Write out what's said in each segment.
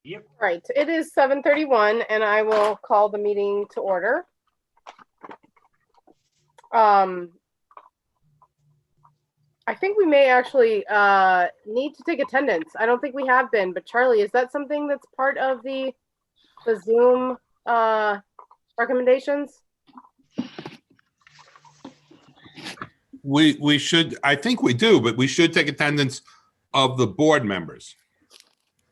Yep. Right, it is 7:31 and I will call the meeting to order. I think we may actually need to take attendance. I don't think we have been, but Charlie, is that something that's part of the Zoom recommendations? We should, I think we do, but we should take attendance of the board members.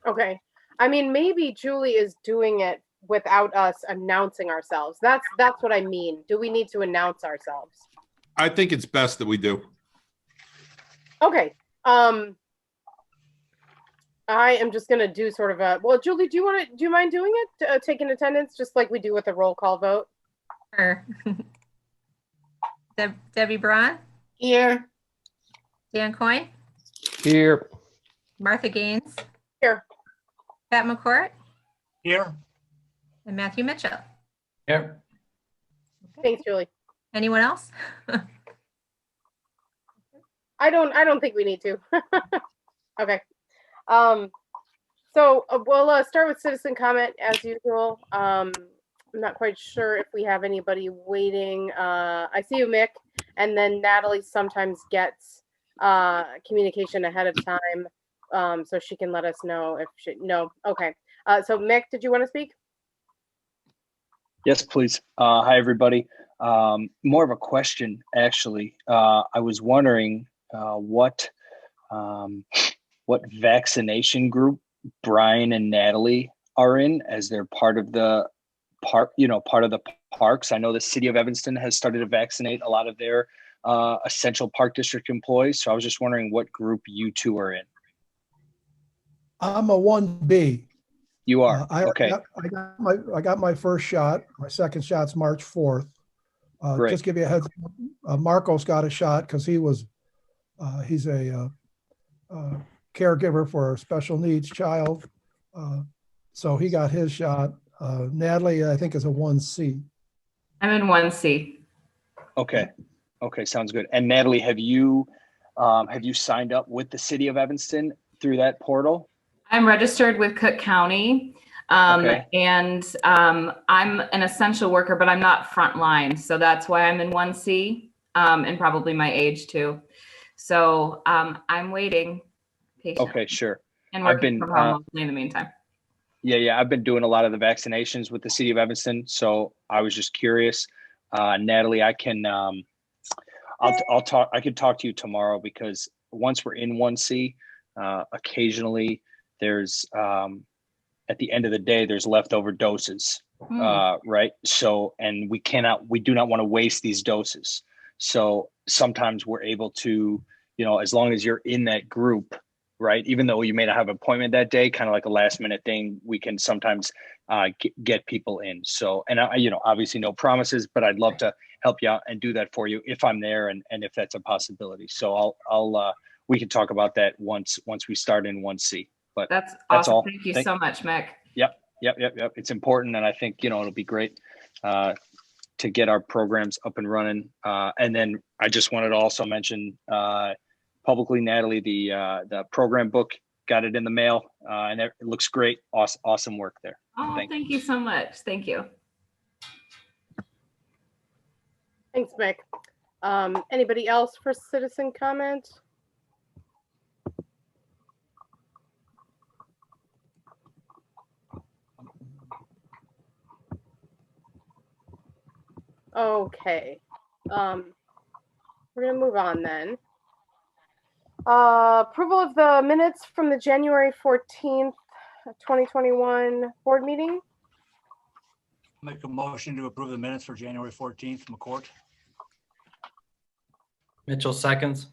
Okay. I mean, maybe Julie is doing it without us announcing ourselves. That's what I mean. Do we need to announce ourselves? I think it's best that we do. Okay. I am just gonna do sort of a, well, Julie, do you mind doing it? Taking attendance just like we do with a roll call vote? Sure. Debbie Braun, Here. Dan Coyne, Here. Martha Gaines, Here. Pat McCourt, Here. and Matthew Mitchell. Here. Thanks, Julie. Anyone else? I don't think we need to. Okay. So we'll start with citizen comment as usual. I'm not quite sure if we have anybody waiting. I see you, Mick, and then Natalie sometimes gets communication ahead of time, so she can let us know if she. No, okay. So Mick, did you want to speak? Yes, please. Hi, everybody. More of a question, actually. I was wondering what vaccination group Brian and Natalie are in, as they're part of the parks. I know the city of Evanston has started to vaccinate a lot of their essential park district employees. So I was just wondering what group you two are in. I'm a 1B. You are? Okay. I got my first shot. My second shot's March 4th. Great. Just give you a heads up. Marcos got a shot because he's a caregiver for a special needs child. So he got his shot. Natalie, I think, is a 1C. I'm in 1C. Okay. Okay, sounds good. And Natalie, have you signed up with the city of Evanston through that portal? I'm registered with Cook County, Okay. and I'm an essential worker, but I'm not frontline. So that's why I'm in 1C, and probably my age too. So I'm waiting patiently. Okay, sure. And working from home mostly in the meantime. Yeah. I've been doing a lot of the vaccinations with the city of Evanston, so I was just curious. Natalie, I can I could talk to you tomorrow, because once we're in 1C, occasionally there's at the end of the day there's leftover doses, right? So, and we do not want to waste these doses. So sometimes we're able to, as long as you're in that group, right? Even though you may not have an appointment that day, kind of like a last minute thing, we can sometimes get people in. So, and obviously no promises, but I'd love to help you out and do that for you if I'm there and if that's a possibility. So we can talk about that once we start in 1C. But that's awesome. All. Thank you so much, Mick. Yep. It's important, and I think it'll be great to get our programs up and running. And then I just wanted to also mention publicly, Natalie, the program book, got it in the mail, and it looks great. Awesome work there. Oh, thank you so much. Thank you. Thanks, Mick. Anybody else for citizen comment? Okay. We're gonna move on then. Approval of the minutes from the January 14th, 2021 board meeting. Make a motion to approve the minutes for January 14th, McCourt. Mitchell seconds.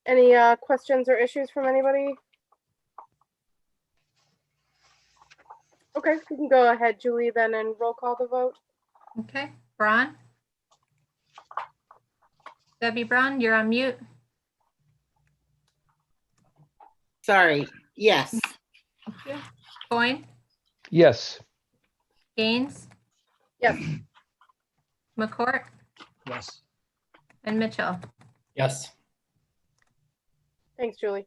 Any questions or issues from anybody? Okay, we can go ahead, Julie, then, and roll call the vote. Okay, Braun. Debbie Braun, you're on mute. Sorry. Yes. Thank you. Coyne, Yes. Gaines, Yes. McCourt, Yes. and Mitchell. Yes. Thanks, Julie.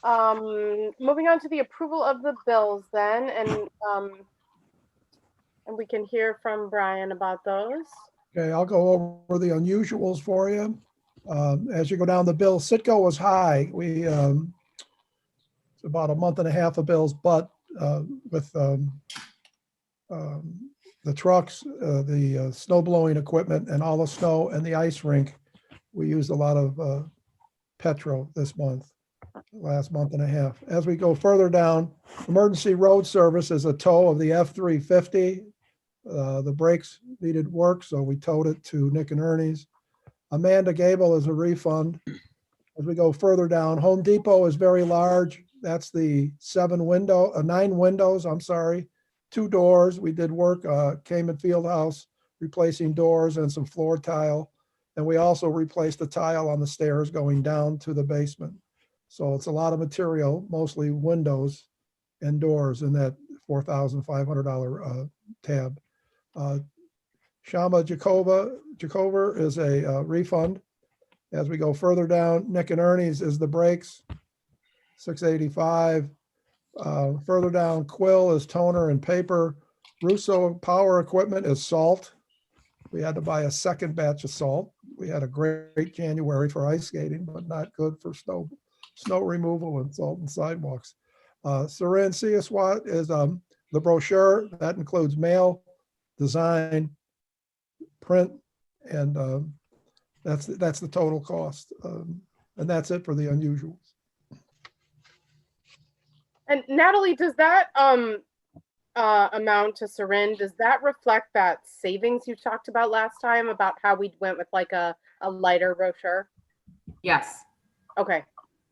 Moving on to the approval of the bills then, and we can hear from Brian about those. Okay, I'll go over the unusuals for you. As you go down the bill, Citgo was high. It's about a month and a half of bills, but with the trucks, the snow blowing equipment and all the snow and the ice rink, we used a lot of Petro this month, last month and a half. As we go further down, emergency road service is a tow of the F-350. The brakes needed work, so we towed it to Nick and Ernie's. Amanda Gable is a refund. As we go further down, Home Depot is very large. That's the 9 windows, I'm sorry, 2 doors. We did work, Cayman Fieldhouse, replacing doors and some floor tile. And we also replaced the tile on the stairs going down to the basement. So it's a lot of material, mostly windows and doors in that $4,500 tab. Shama Jacover is a refund. As we go further down, Nick and Ernie's is the brakes, $685. Further down, Quill is toner and paper. Russo Power Equipment is salt. We had to buy a second batch of salt. We had a great January for ice skating, but not good for snow removal and salt and sidewalks. Saran Siaswat is the brochure. That includes mail, design, print, and that's the total cost. And that's it for the unusuals. And Natalie, does that amount to Sarin, does that reflect that savings you talked about last time about how we went with like a lighter brochure? Yes. Okay.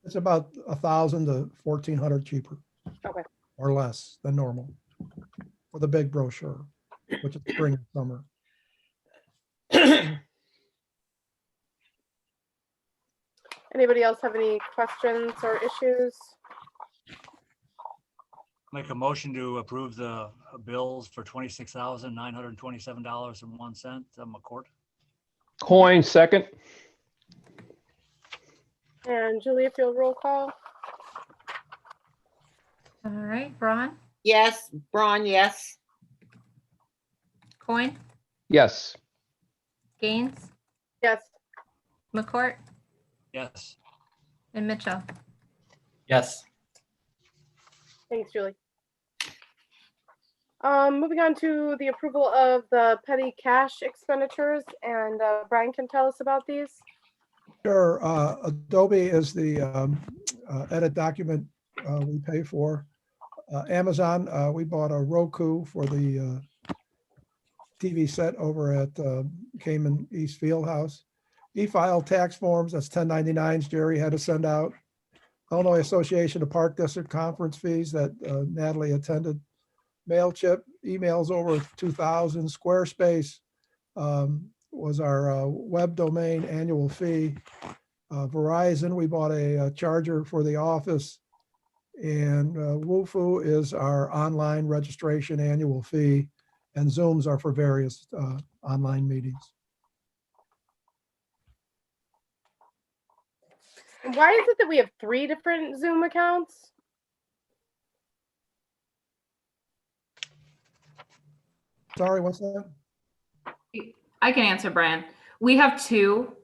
It's about 1,000 to 1,400 cheaper. Okay. Or less than normal for the big brochure, which is spring and summer. Anybody else have any questions or issues? Make a motion to approve the bills for $26,927.01. McCourt. Coin, second. And Julia, if you'll roll call. All right, Braun, Yes, Braun, yes. Coin, Yes. Gaines, Yes. McCourt, Yes. and Mitchell. Yes. Thanks, Julie. Moving on to the approval of the petty cash expenditures, and Brian can tell us about these. Sure. Adobe is the edit document we pay for. Amazon, we bought a Roku for the TV set over at Cayman East Fieldhouse. E-file tax forms, that's 1099s Jerry had to send out. Illinois Association of Park District Conference fees that Natalie attended. MailChimp, emails over 2,000. Squarespace was our web domain annual fee. Verizon, we bought a charger for the office. And Wufoo is our online registration annual fee. And Zooms are for various online meetings. Why is it that we have 3 different Zoom accounts? Sorry, what's that? I can answer, Brian. We have 2.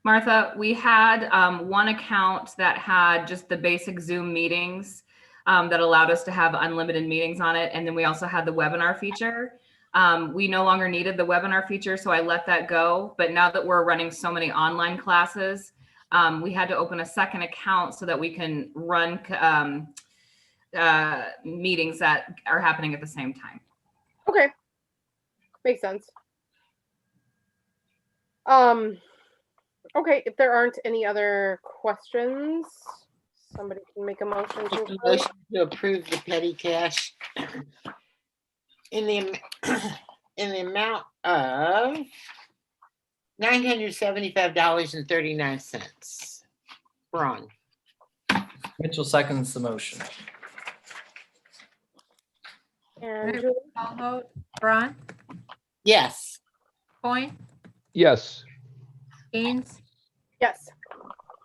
Martha, we had one account that had just the basic Zoom meetings that allowed us to have unlimited meetings on it. And then we also had the webinar feature. We no longer needed the webinar feature, so I let that go. But now that we're running so many online classes, we had to open a second account so that we can run meetings that are happening at the same time. Okay. Makes sense. Okay, if there aren't any other questions, somebody can make a motion to Make a approve. motion to approve the petty cash in the amount of $975.39. Braun, Mitchell seconds the motion. And Right. Julie? Call vote, Braun, yes. Coin, Yes. Gaines, Yes.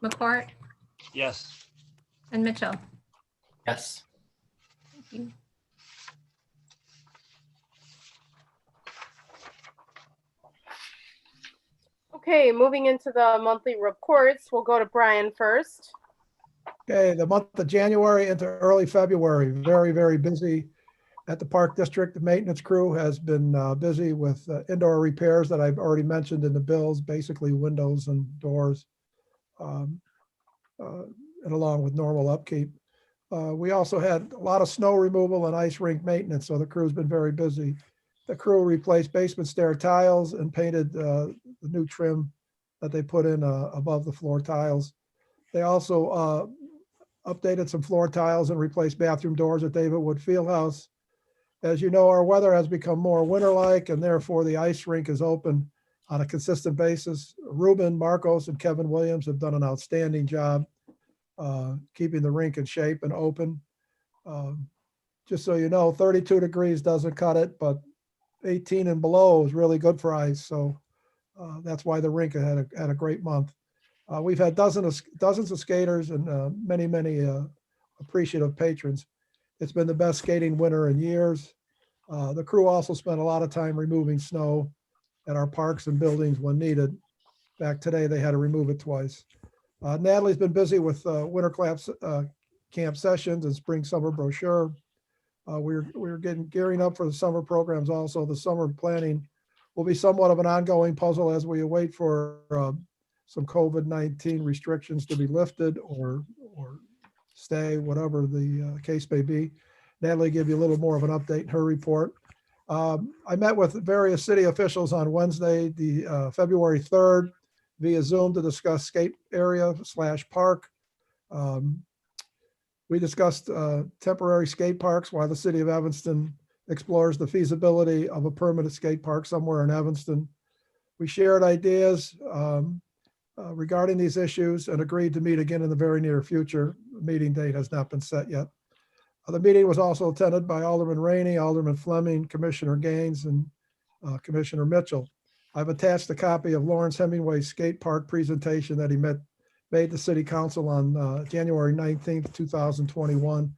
McCourt, Yes. and Mitchell. Yes. Thank you. Okay, moving into the monthly reports, we'll go to Brian first. Okay, the month of January into early February, very, very busy at the Park District. The maintenance crew has been busy with indoor repairs that I've already mentioned in the bills, basically windows and doors, and along with normal upkeep. We also had a lot of snow removal and ice rink maintenance, so the crew's been very busy. The crew replaced basement stair tiles and painted the new trim that they put in above the floor tiles. They also updated some floor tiles and replaced bathroom doors at David Wood Fieldhouse. As you know, our weather has become more winter-like, and therefore the ice rink is open on a consistent basis. Ruben, Marcos, and Kevin Williams have done an outstanding job keeping the rink in shape and open. Just so you know, 32 degrees doesn't cut it, but 18 and below is really good for ice. So that's why the rink had a great month. We've had dozens of skaters and many appreciative patrons. It's been the best skating winter in years. The crew also spent a lot of time removing snow at our parks and buildings when needed. In fact, today they had to remove it twice. Natalie's been busy with winter camp sessions and spring summer brochure. We're gearing up for the summer programs also. The summer planning will be somewhat of an ongoing puzzle as we await for some COVID-19 restrictions to be lifted or stay, whatever the case may be. Natalie give you a little more of an update in her report. I met with various city officials on Wednesday, the February 3rd, via Zoom to discuss skate area / park. We discussed temporary skate parks while the city of Evanston explores the feasibility of a permanent skate park somewhere in Evanston. We shared ideas regarding these issues and agreed to meet again in the very near future. The meeting date has not been set yet. The meeting was also attended by Alderman Rainey, Alderman Fleming, Commissioner Gaines, and Commissioner Mitchell. I've attached a copy of Lawrence Hemingway's skate park presentation that he made to City Council on January 19th, 2021.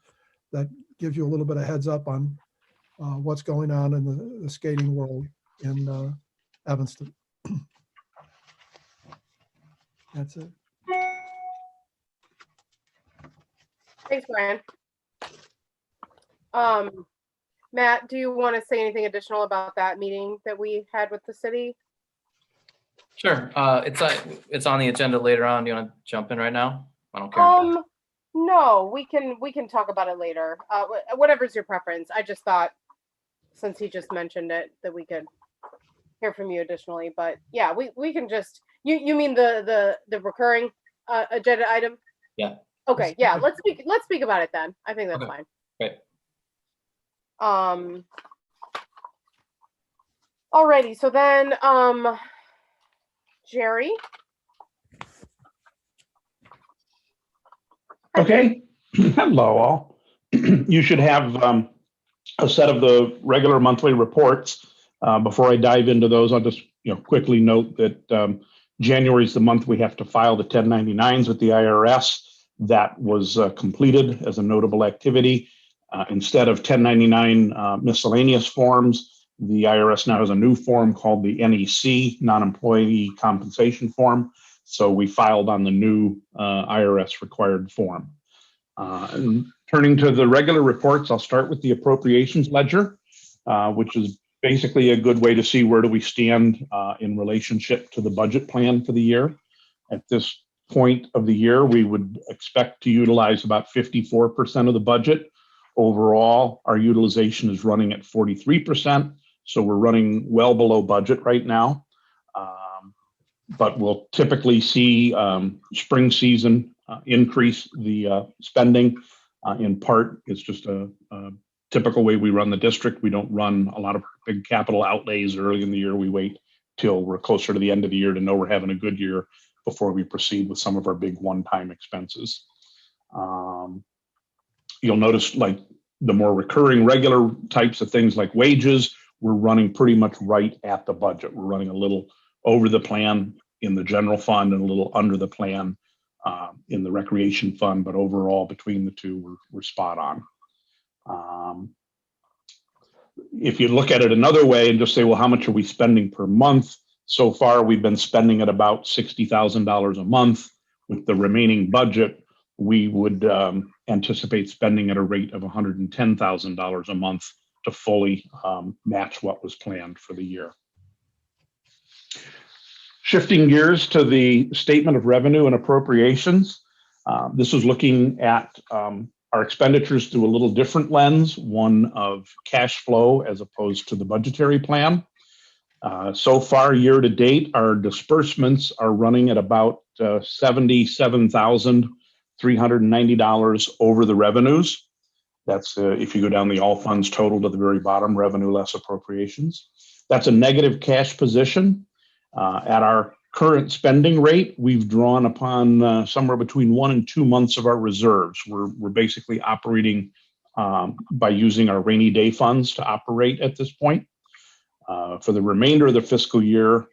That gives you a little bit of heads up on what's going on in the skating world in Evanston. That's it. Thanks, Brian. Matt, do you want to say anything additional about that meeting that we had with the city? Sure. It's on the agenda later on. Do you want to jump in right now? I don't care. No, we can talk about it later. Whatever's your preference. I just thought, since he just mentioned it, that we could hear from you additionally. But yeah, we can just. You mean the recurring agenda item? Yeah. Okay. Yeah. Let's speak about it then. I think that's fine. Great. Alrighty. So then, Jerry. Okay. Hello, all. You should have a set of the regular monthly reports. Before I dive into those, I'll just quickly note that January is the month we have to file the 1099s with the IRS. That was completed as a notable activity. Instead of 1099 miscellaneous forms, the IRS now has a new form called the NEC, non-employee compensation form. So we filed on the new IRS required form. And turning to the regular reports, I'll start with the appropriations ledger, which is basically a good way to see where do we stand in relationship to the budget plan for the year. At this point of the year, we would expect to utilize about 54% of the budget. Overall, our utilization is running at 43%. So we're running well below budget right now. But we'll typically see spring season increase the spending. In part, it's just a typical way we run the district. We don't run a lot of big capital outlays early in the year. We wait till we're closer to the end of the year to know we're having a good year before we proceed with some of our big one-time expenses. You'll notice like the more recurring regular types of things like wages, we're running pretty much right at the budget. We're running a little over the plan in the general fund and a little under the plan in the recreation fund, but overall between the two, we're spot on. If you look at it another way and just say, well, how much are we spending per month? So far, we've been spending at about $60,000 a month. With the remaining budget, we would anticipate spending at a rate of $110,000 a month to fully match what was planned for the year. Shifting gears to the statement of revenue and appropriations. This is looking at our expenditures through a little different lens, one of cash flow as opposed to the budgetary plan. So far, year to date, our disbursements are running at about $77,390 over the revenues. That's if you go down the all funds total to the very bottom, revenue less appropriations. That's a negative cash position. At our current spending rate, we've drawn upon somewhere between 1 and 2 months of our reserves. We're basically operating by using our rainy day funds to operate at this point. For the remainder of the fiscal year,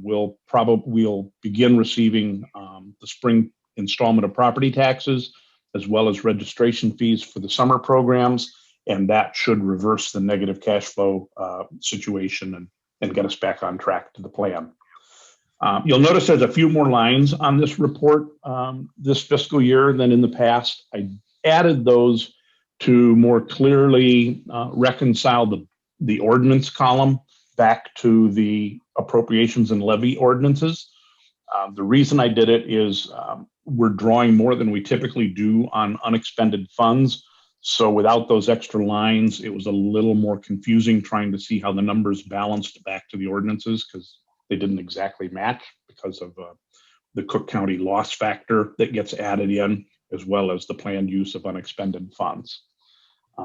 we'll begin receiving the spring installment of property taxes, as well as registration fees for the summer programs, and that should reverse the negative cash flow situation and get us back on track to the plan. You'll notice there's a few more lines on this report this fiscal year than in the past. I added those to more clearly reconcile the ordinance column back to the appropriations and levy ordinances. The reason I did it is we're drawing more than we typically do on unexpended funds. So without those extra lines, it was a little more confusing trying to see how the numbers balanced back to the ordinances, because they didn't exactly match because of the Cook County loss factor that gets added in, as well as the planned use of unexpended funds.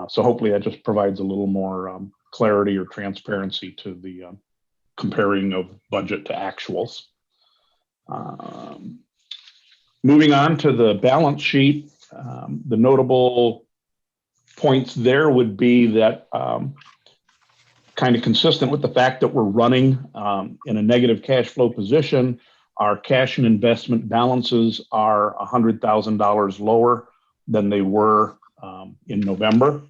So hopefully that just provides a little more clarity or transparency to the comparing of budget to actuals. Moving on to the balance sheet, the notable points there would be that kind of consistent with the fact that we're running in a negative cash flow position, our cash and investment balances are $100,000 lower than they were in November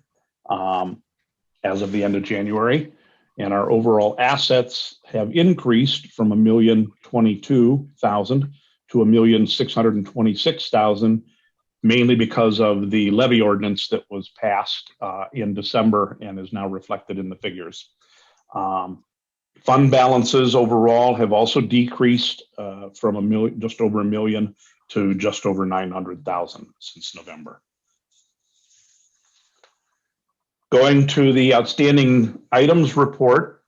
as of the end of January. And our overall assets have increased from $1,022,000 to $1,626,000, mainly because of the levy ordinance that was passed in December and is now reflected in the figures. Fund balances overall have also decreased from just over $1 million to just over $900,000 since November. Going to the outstanding items report,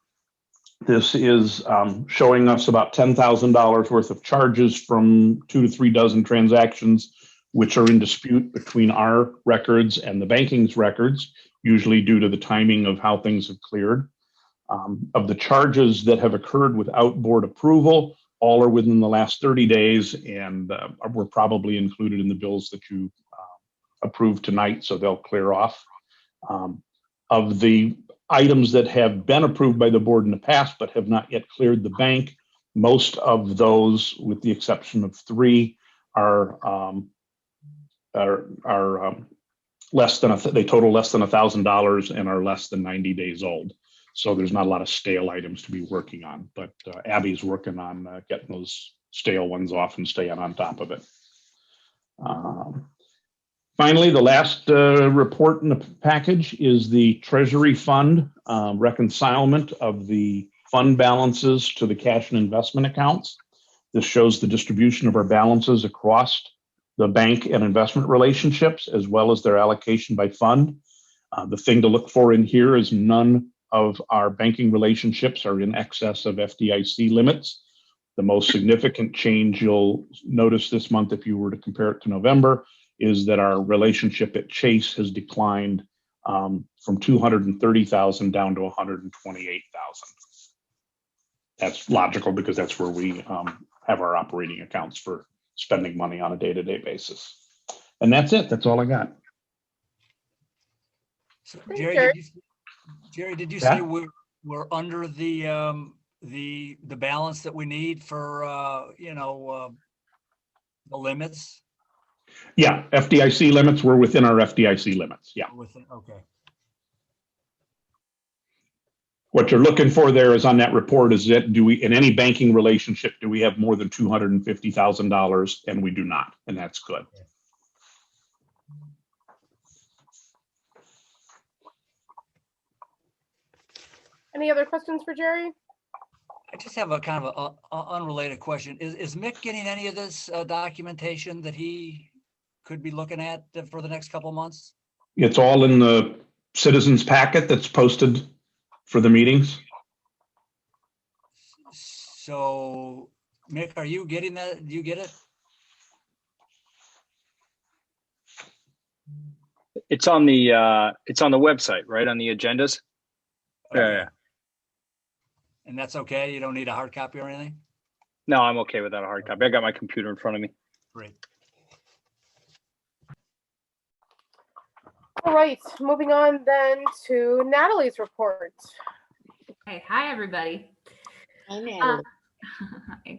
this is showing us about $10,000 worth of charges from 2 to 3 dozen transactions, which are in dispute between our records and the banking's records, usually due to the timing of how things have cleared. Of the charges that have occurred without board approval, all are within the last 30 days and were probably included in the bills that you approved tonight, so they'll clear off. Of the items that have been approved by the board in the past but have not yet cleared the bank, most of those, with the exception of 3, are less than they total less than $1,000 and are less than 90 days old. So there's not a lot of stale items to be working on, but Abby's working on getting those stale ones off and staying on top of it. Finally, the last report in the package is the Treasury Fund reconcilement of the fund balances to the cash and investment accounts. This shows the distribution of our balances across the bank and investment relationships, as well as their allocation by fund. The thing to look for in here is none of our banking relationships are in excess of FDIC limits. The most significant change you'll notice this month, if you were to compare it to November, is that our relationship at Chase has declined from $230,000 down to $128,000. That's logical because that's where we have our operating accounts for spending money on a day-to-day basis. And that's it. That's all I got. So, Jerry, did you Yeah? say we're under the balance that we need for The limits Yeah, FDIC limits, we're within our FDIC limits. Yeah. within, okay. What you're looking for there is on that report is that do we, in any banking relationship, do we have more than $250,000? And we do not, and that's good. Any other questions for Jerry? I just have a kind of a unrelated question. Is Mick getting any of this documentation that he could be looking at for the next couple of months? It's all in the citizens packet that's posted for the meetings. So, Mick, are you getting that? Do you get it? It's on the website, right? On the agendas. Yeah. And that's okay? You don't need a hard copy or anything? No, I'm okay without a hard copy. I got my computer in front of me. Great. All right, moving on then to Natalie's report. Hey, hi, everybody. I know. Hi.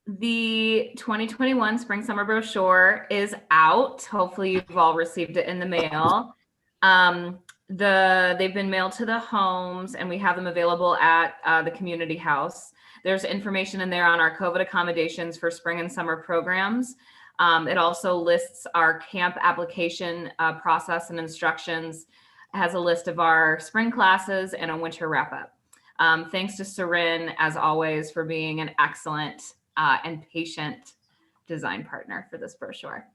The 2021 Spring Summer Brochure is out. Hopefully you've all received it in the mail. They've been mailed to the homes and we have them available at the community house. There's information in there on our COVID accommodations for spring and summer programs. It also lists our camp application process and instructions. It has a list of our spring classes and a winter wrap up. Thanks to Sarin, as always, for being an excellent and patient design partner for this brochure.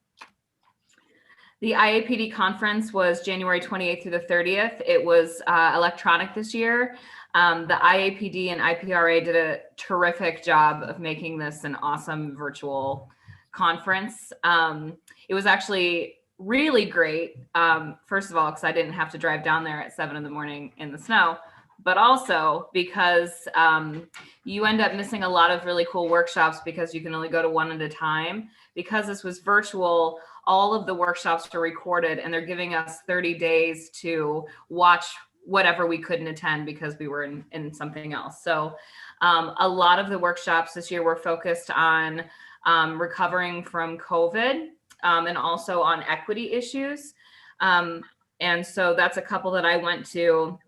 The IAPD conference was January 28th through the 30th. It was electronic this year. The IAPD and IPRA did a terrific job of making this an awesome virtual conference. It was actually really great. First of all, because I didn't have to drive down there at 7 a.m. in the snow, but also because you end up missing a lot of really cool workshops because you can only go to one at a time. Because this was virtual, all of the workshops were recorded and they're giving us 30 days to watch whatever we couldn't attend because we were in something else. So a lot of the workshops this year were focused on recovering from COVID and also on equity issues. And so that's a couple that I went to.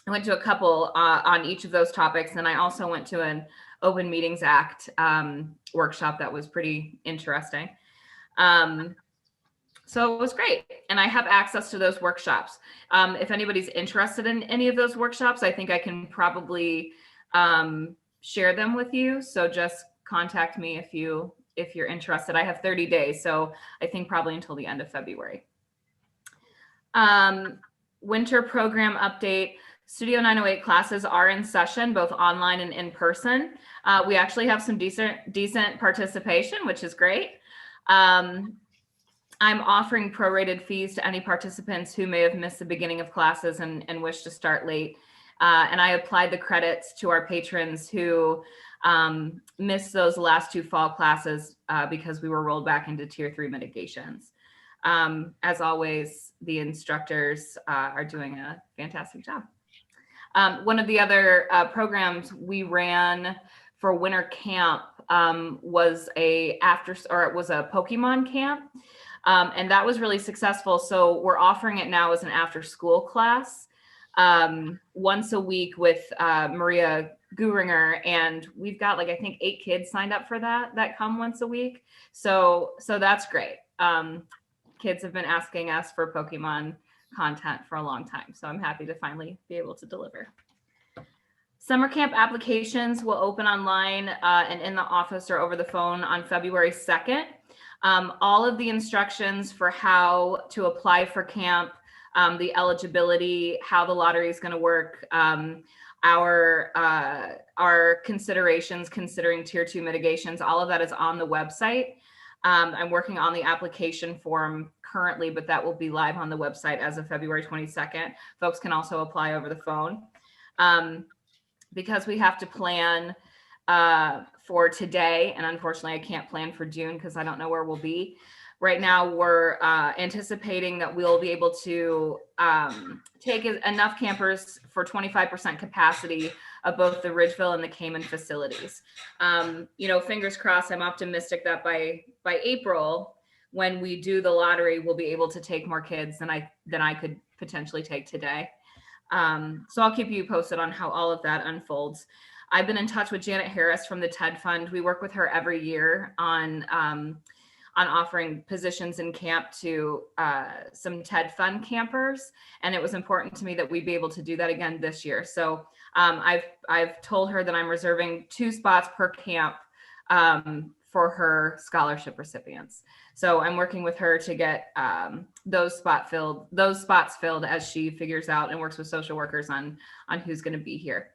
I went to a couple on each of those topics. And I also went to an Open Meetings Act workshop that was pretty interesting. So it was great. And I have access to those workshops. If anybody's interested in any of those workshops, I think I can probably share them with you. So just contact me if you're interested. I have 30 days. So I think probably until the end of February. Winter program update. Studio 908 classes are in session, both online and in person. We actually have some decent participation, which is great. I'm offering prorated fees to any participants who may have missed the beginning of classes and wish to start late. And I applied the credits to our patrons who missed those last 2 fall classes because we were rolled back into Tier 3 mitigations. As always, the instructors are doing a fantastic job. One of the other programs we ran for winter camp was a Pokemon camp. And that was really successful. So we're offering it now as an after school class once a week with Maria Guringer. And we've got I think 8 kids signed up for that come once a week. So that's great. Kids have been asking us for Pokemon content for a long time. So I'm happy to finally be able to deliver. Summer camp applications will open online and in the office or over the phone on February 2nd. All of the instructions for how to apply for camp, the eligibility, how the lottery is going to work, our considerations considering Tier 2 mitigations, all of that is on the website. I'm working on the application form currently, but that will be live on the website as of February 22nd. Folks can also apply over the phone. Because we have to plan for today, and unfortunately I can't plan for June because I don't know where we'll be. Right now, we're anticipating that we'll be able to take enough campers for 25% capacity of both the Ridgeville and the Cayman facilities. Fingers crossed, I'm optimistic that by April, when we do the lottery, we'll be able to take more kids than I could potentially take today. So I'll keep you posted on how all of that unfolds. I've been in touch with Janet Harris from the TED Fund. We work with her every year on offering positions in camp to some TED Fund campers. And it was important to me that we be able to do that again this year. So I've told her that I'm reserving 2 spots per camp for her scholarship recipients. So I'm working with her to get those spots filled as she figures out and works with social workers on who's going to be here.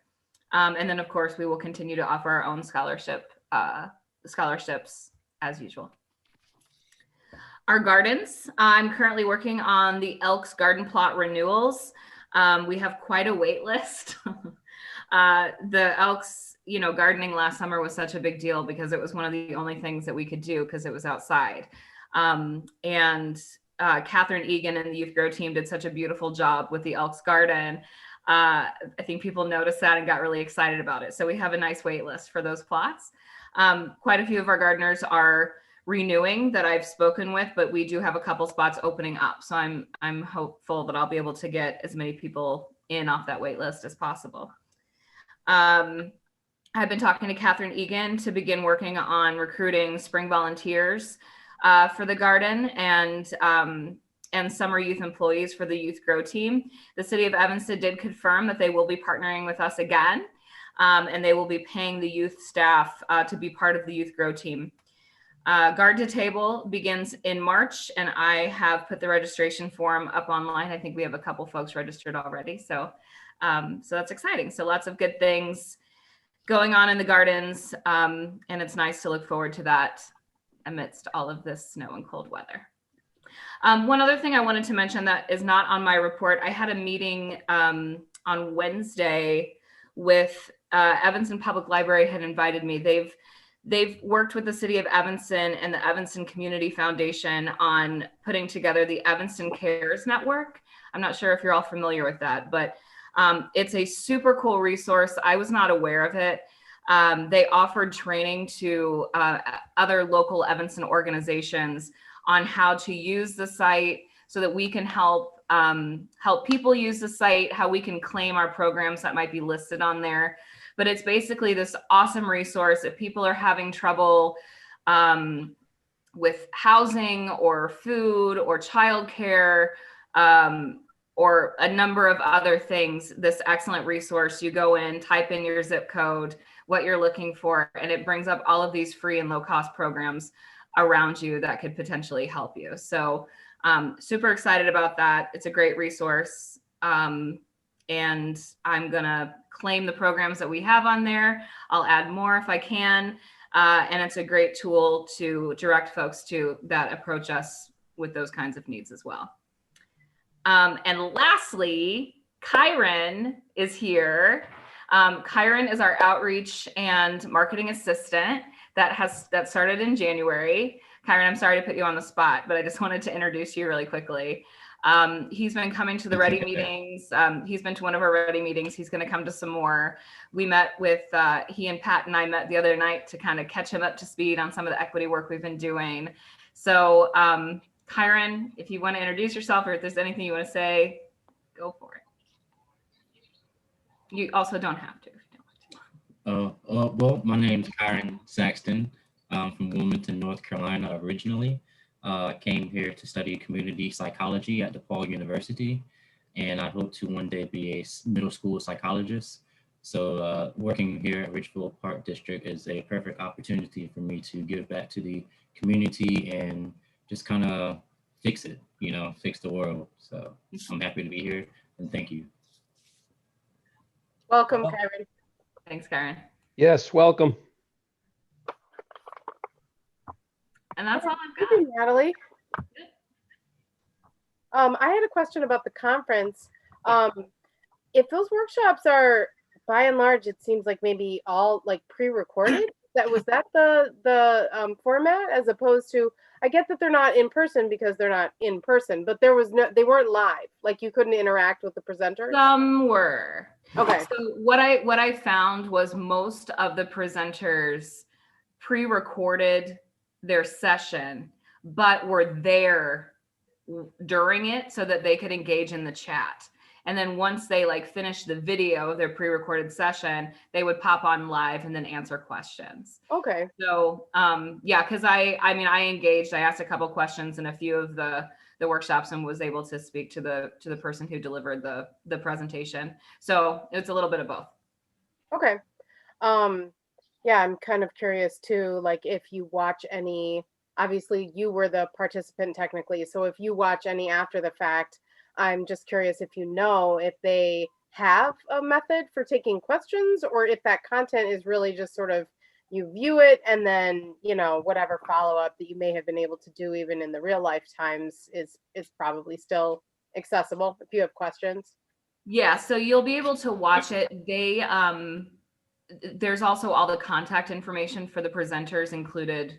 And then of course we will continue to offer our own scholarships as usual. Our gardens, I'm currently working on the Elks garden plot renewals. We have quite a wait list. The Elks, gardening last summer was such a big deal because it was one of the only things that we could do because it was outside. And Catherine Egan and the Youth Grow team did such a beautiful job with the Elks garden. I think people noticed that and got really excited about it. So we have a nice wait list for those plots. Quite a few of our gardeners are renewing that I've spoken with, but we do have a couple spots opening up. So I'm hopeful that I'll be able to get as many people in off that wait list as possible. I've been talking to Catherine Egan to begin working on recruiting spring volunteers for the garden and summer youth employees for the Youth Grow team. The city of Evanston did confirm that they will be partnering with us again, and they will be paying the youth staff to be part of the Youth Grow team. Guard to Table begins in March, and I have put the registration form up online. I think we have a couple folks registered already, so that's exciting. So lots of good things going on in the gardens, and it's nice to look forward to that amidst all of this snow and cold weather. One other thing I wanted to mention that is not on my report, I had a meeting on Wednesday with Evanston Public Library had invited me. They've worked with the city of Evanston and the Evanston Community Foundation on putting together the Evanston Cares Network. I'm not sure if you're all familiar with that, but it's a super cool resource. I was not aware of it. They offered training to other local Evanston organizations on how to use the site so that we can help people use the site, how we can claim our programs that might be listed on there. But it's basically this awesome resource if people are having trouble with housing or food or childcare or a number of other things. This excellent resource, you go in, type in your zip code, what you're looking for, and it brings up all of these free and low cost programs around you that could potentially help you. So super excited about that. It's a great resource. And I'm gonna claim the programs that we have on there. I'll add more if I can. And it's a great tool to direct folks to that approach us with those kinds of needs as well. And lastly, Kyron is here. Kyron is our outreach and marketing assistant that started in January. Kyron, I'm sorry to put you on the spot, but I just wanted to introduce you really quickly. He's been coming to the Ready meetings. He's been to one of our Ready meetings. He's going to come to some more. We met with, he and Pat and I met the other night to kind of catch him up to speed on some of the equity work we've been doing. So Kyron, if you want to introduce yourself or if there's anything you want to say, go for it. You also don't have to. Well, my name's Kyron Saxton. I'm from Wilmington, North Carolina originally. Came here to study community psychology at DePaul University, and I hope to one day be a middle school psychologist. So working here at Ridgeville Park District is a perfect opportunity for me to give back to the community and just kind of fix it, fix the world. So I'm happy to be here, and thank you. Welcome, Kyron. Thanks, Kyron. Yes, welcome. And that's all I've got. Thank you, Natalie. I had a question about the conference. If those workshops are, by and large, it seems like maybe all like pre-recorded, was that the format as opposed to, I get that they're not in person because they're not in person, but they weren't live. Like you couldn't interact with the presenters. Some were. Okay. So what I found was most of the presenters pre-recorded their session, but were there during it so that they could engage in the chat. And then once they like finished the video of their pre-recorded session, they would pop on live and then answer questions. Okay. So yeah, because I engaged. I asked a couple questions in a few of the workshops and was able to speak to the person who delivered the presentation. So it's a little bit of both. Okay. Yeah, I'm kind of curious too, like if you watch any, obviously you were the participant technically, so if you watch any after the fact, I'm just curious if you know if they have a method for taking questions or if that content is really just sort of you view it and then, you know, whatever follow-up that you may have been able to do even in the real life times is probably still accessible if you have questions. Yeah, so you'll be able to watch it. There's also all the contact information for the presenters included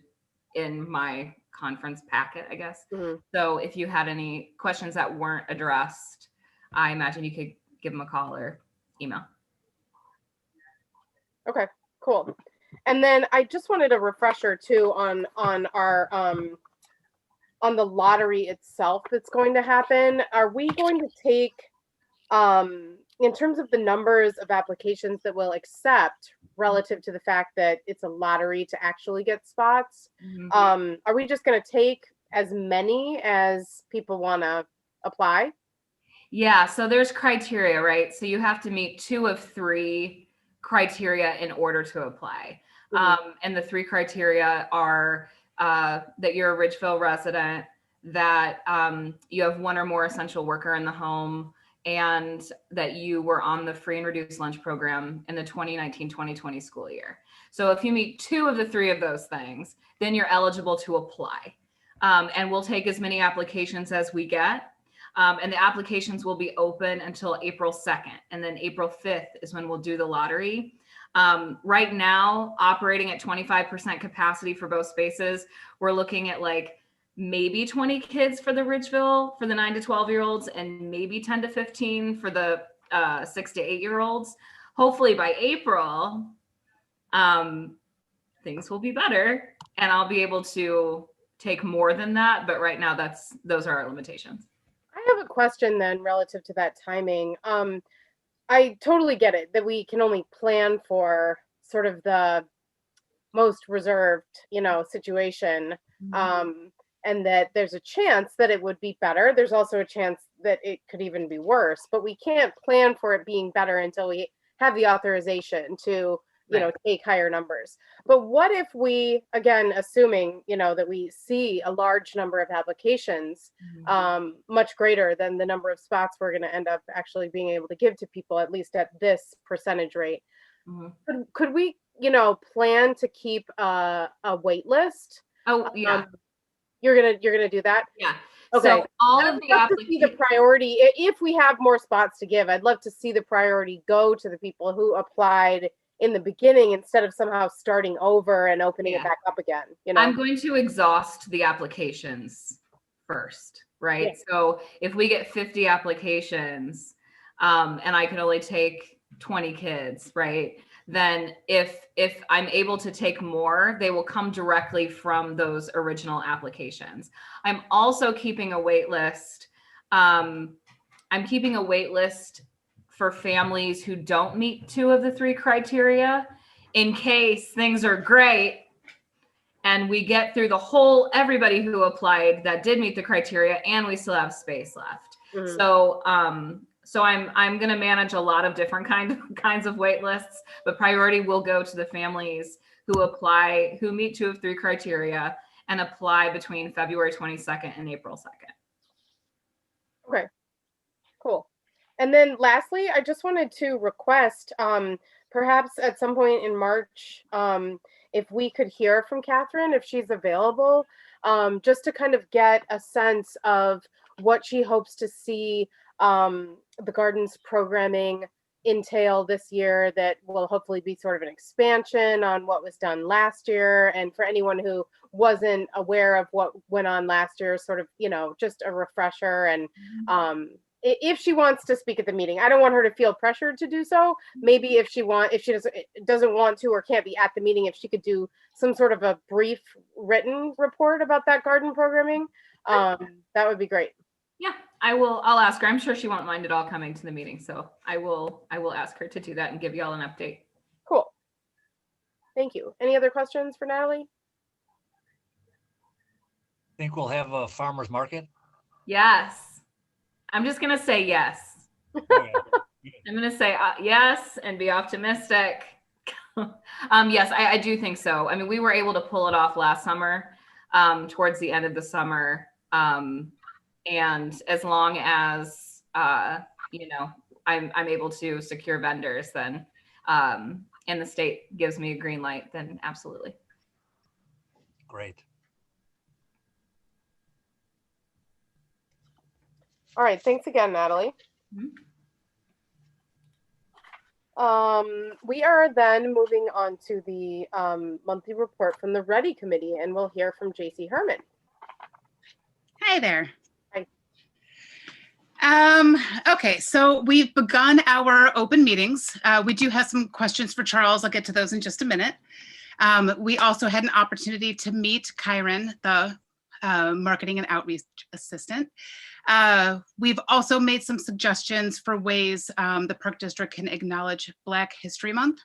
in my conference packet, I guess. Mm-hmm. So if you had any questions that weren't addressed, I imagine you could give them a call or email. Okay, cool. And then I just wanted a refresher too on our on the lottery itself that's going to happen. Are we going to take in terms of the numbers of applications that we'll accept relative to the fact that it's a lottery to actually get spots? Mm-hmm. Are we just going to take as many as people want to apply? Yeah, so there's criteria, right? So you have to meet 2 of 3 criteria in order to apply. Mm-hmm. And the 3 criteria are that you're a Ridgeville resident, that you have 1 or more essential worker in the home, and that you were on the free and reduced lunch program in the 2019-2020 school year. So if you meet 2 of the 3 of those things, then you're eligible to apply. And we'll take as many applications as we get. And the applications will be open until April 2nd. And then April 5th is when we'll do the lottery. Right now, operating at 25% capacity for both spaces, we're looking at like maybe 20 kids for the Ridgeville for the 9 to 12-year-olds and maybe 10 to 15 for the 6 to 8-year-olds. Hopefully by April, things will be better and I'll be able to take more than that. But right now those are our limitations. I have a question then relative to that timing. I totally get it that we can only plan for sort of the most reserved, you know, situation. Mm-hmm. And that there's a chance that it would be better. There's also a chance that it could even be worse, but we can't plan for it being better until we have the authorization to, you know, take higher numbers. But what if we, again, assuming, you know, that we see a large number of applications, much greater than the number of spots we're going to end up actually being able to give to people, at least at this percentage rate. Mm-hmm. Could we, you know, plan to keep a wait list? Oh, yeah. You're gonna do that? Yeah. Okay. So all of the applications, the priority, if we have more spots to give, I'd love to see the priority go to the people who applied in the beginning instead of somehow starting over and opening it back up again. You know, I'm going to exhaust the applications first, right? Yeah. So if we get 50 applications, and I can only take 20 kids, right? Then if I'm able to take more, they will come directly from those original applications. I'm also keeping a wait list. I'm keeping a wait list for families who don't meet 2 of the 3 criteria in case things are great and we get through everybody who applied that did meet the criteria and we still have space left. Mm-hmm. So I'm going to manage a lot of different kinds of wait lists, but priority will go to the families who meet 2 of 3 criteria and apply between February 22nd and April 2nd. Okay, cool. And then lastly, I just wanted to request, perhaps at some point in March, if we could hear from Catherine, if she's available, just to kind of get a sense of what she hopes to see the Gardens programming entail this year that will hopefully be sort of an expansion on what was done last year. And for anyone who wasn't aware of what went on last year, sort of, just a refresher. And if she wants to speak at the meeting, I don't want her to feel pressured to do so. Maybe if she doesn't want to or can't be at the meeting, if she could do some sort of a brief written report about that garden programming, that would be great. Yeah, I'll ask her. I'm sure she won't mind at all coming to the meeting. So I will ask her to do that and give you all an update. Cool. Thank you. Any other questions for Natalie? Think we'll have a farmer's market? Yes. I'm just going to say yes. Okay. I'm going to say yes and be optimistic. Yes, I do think so. I mean, we were able to pull it off last summer, towards the end of the summer. And as long as, I'm able to secure vendors, then, and the state gives me a green light, then absolutely. Great. All right. Thanks again, Natalie. We are then moving on to the monthly report from the Ready Committee, and we'll hear from JC Herman. Hi there. Hi. Okay, so we've begun our open meetings. We do have some questions for Charles. I'll get to those in just a minute. We also had an opportunity to meet Kyron, the marketing and outreach assistant. We've also made some suggestions for ways the Park District can acknowledge Black History Month.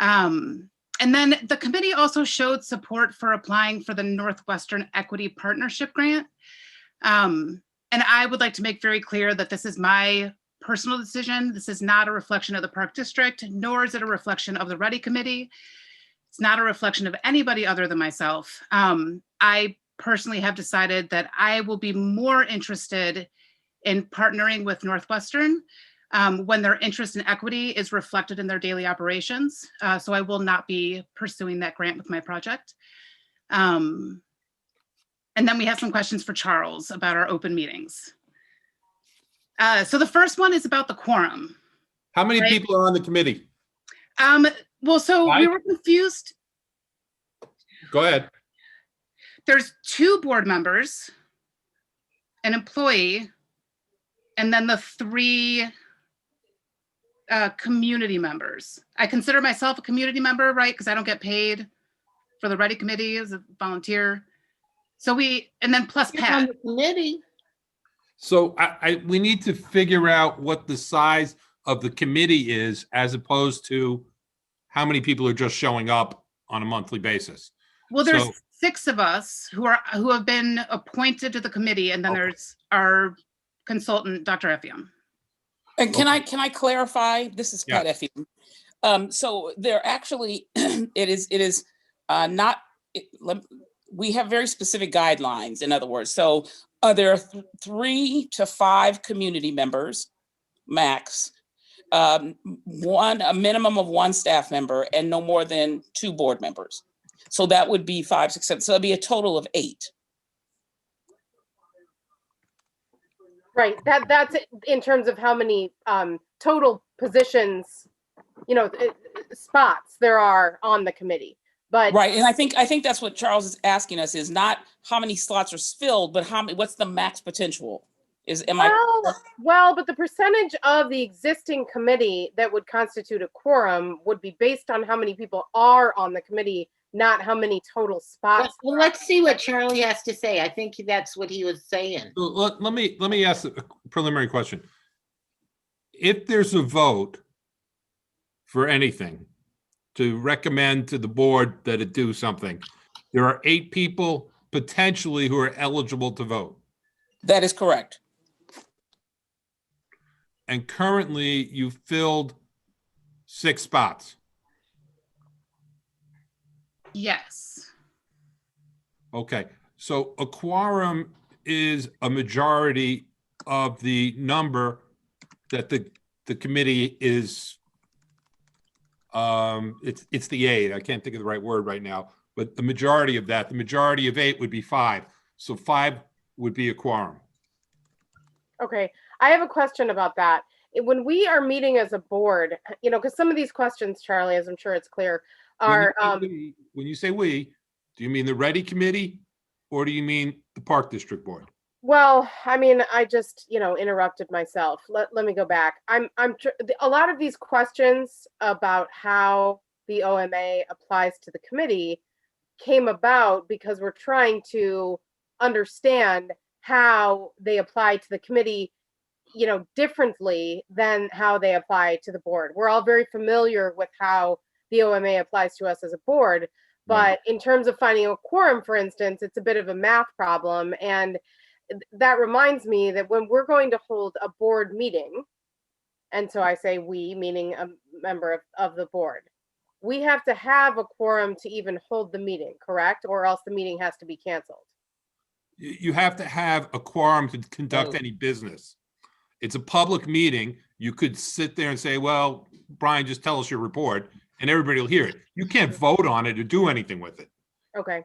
And then the committee also showed support for applying for the Northwestern Equity Partnership Grant. And I would like to make very clear that this is my personal decision. This is not a reflection of the Park District, nor is it a reflection of the Ready Committee. It's not a reflection of anybody other than myself. I personally have decided that I will be more interested in partnering with Northwestern when their interest in equity is reflected in their daily operations. So I will not be pursuing that grant with my project. And then we have some questions for Charles about our open meetings. So the first one is about the quorum. How many people are on the committee? Well, so we were confused. Go ahead. There's 2 board members, an employee, and then the 3 community members. I consider myself a community member, right? Because I don't get paid for the Ready Committee as a volunteer. So and then plus Pat. On the committee. So we need to figure out what the size of the committee is as opposed to how many people are just showing up on a monthly basis. Well, there's 6 of us who have been appointed to the committee, and then there's our consultant, Dr. Effiam. And can I clarify? This is Pat Effiam. So there actually, it is not. We have very specific guidelines. In other words, so there are 3 to 5 community members, max. A minimum of 1 staff member, and no more than 2 board members. So that would be 5, 6, 7. So it'd be a total of 8. Right. That's in terms of how many total positions, spots there are on the committee. But right, and I think that's what Charles is asking us, is not how many slots are filled, but what's the max potential? Well, but the percentage of the existing committee that would constitute a quorum would be based on how many people are on the committee, not how many total spots. Well, let's see what Charlie has to say. I think that's what he was saying. Let me ask a preliminary question. If there's a vote for anything to recommend to the board that it do something, there are 8 people potentially who are eligible to vote. That is correct. And currently you filled 6 spots. Yes. Okay, so a quorum is a majority of the number that the committee is. It's the 8. I can't think of the right word right now, but the majority of that, the majority of 8 would be 5. So 5 would be a quorum. Okay, I have a question about that. when we are meeting as a board, because some of these questions, Charlie, as I'm sure it's clear, are, When you say we, do you mean the Ready Committee or do you mean the Park District Board? well, I mean, I just, interrupted myself. Let me go back. A lot of these questions about how the OMA applies to the committee came about because we're trying to understand how they apply to the committee, differently than how they apply to the board. We're all very familiar with how the OMA applies to us as a board, but in terms of finding a quorum, for instance, it's a bit of a math problem. And that reminds me that when we're going to hold a board meeting, and so I say we, meaning a member of the board, we have to have a quorum to even hold the meeting, correct? Or else the meeting has to be canceled. You have to have a quorum to conduct any business. It's a public meeting. You could sit there and say, well, Brian, just tell us your report, and everybody will hear it. You can't vote on it or do anything with it. Okay.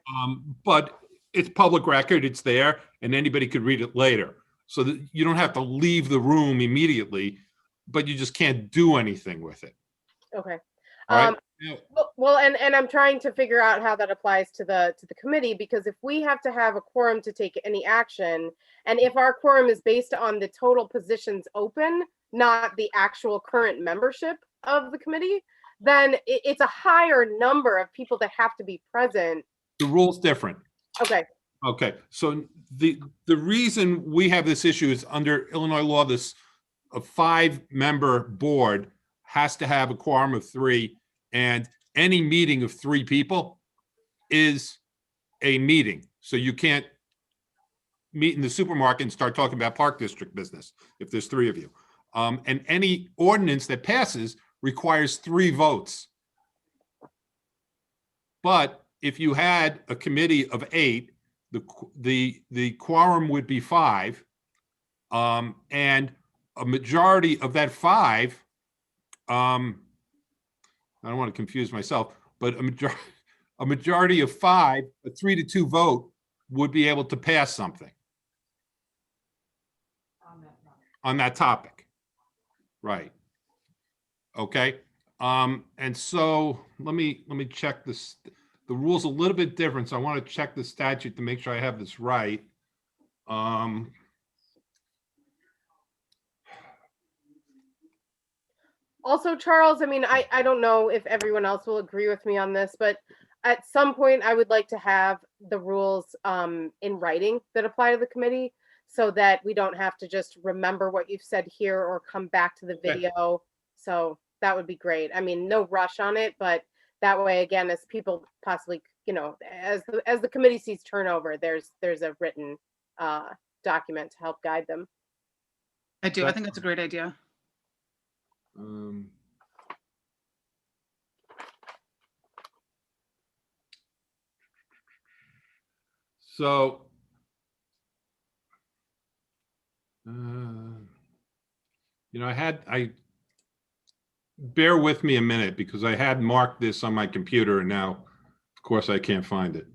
But it's public record, it's there, and anybody could read it later. So that you don't have to leave the room immediately, but you just can't do anything with it. Okay. All right? Well, and I'm trying to figure out how that applies to the committee, because if we have to have a quorum to take any action, and if our quorum is based on the total positions open, not the actual current membership of the committee, then it's a higher number of people that have to be present. The rule's different. Okay. Okay, so the reason we have this issue is under Illinois law, a 5-member board has to have a quorum of 3, and any meeting of 3 people is a meeting. So you can't meet in the supermarket and start talking about Park District business if there's 3 of you. And any ordinance that passes requires 3 votes. But if you had a committee of 8, the quorum would be 5, and a majority of that 5, I don't want to confuse myself, but a majority of 5, a 3-2 vote would be able to pass something on that topic. Right. Okay. And so let me check this. The rule's a little bit different, so I want to check the statute to make sure I have this right. Also, Charles, I mean, I don't know if everyone else will agree with me on this, but at some point I would like to have the rules in writing that apply to the committee, so that we don't have to just remember what you've said here or come back to the video. So that would be great. I mean, no rush on it, but that way, again, as people possibly, as the committee sees turnover, there's a written document to help guide them. I do. I think that's a great idea. So, bear with me a minute because I had marked this on my computer and now, of course, I can't find it.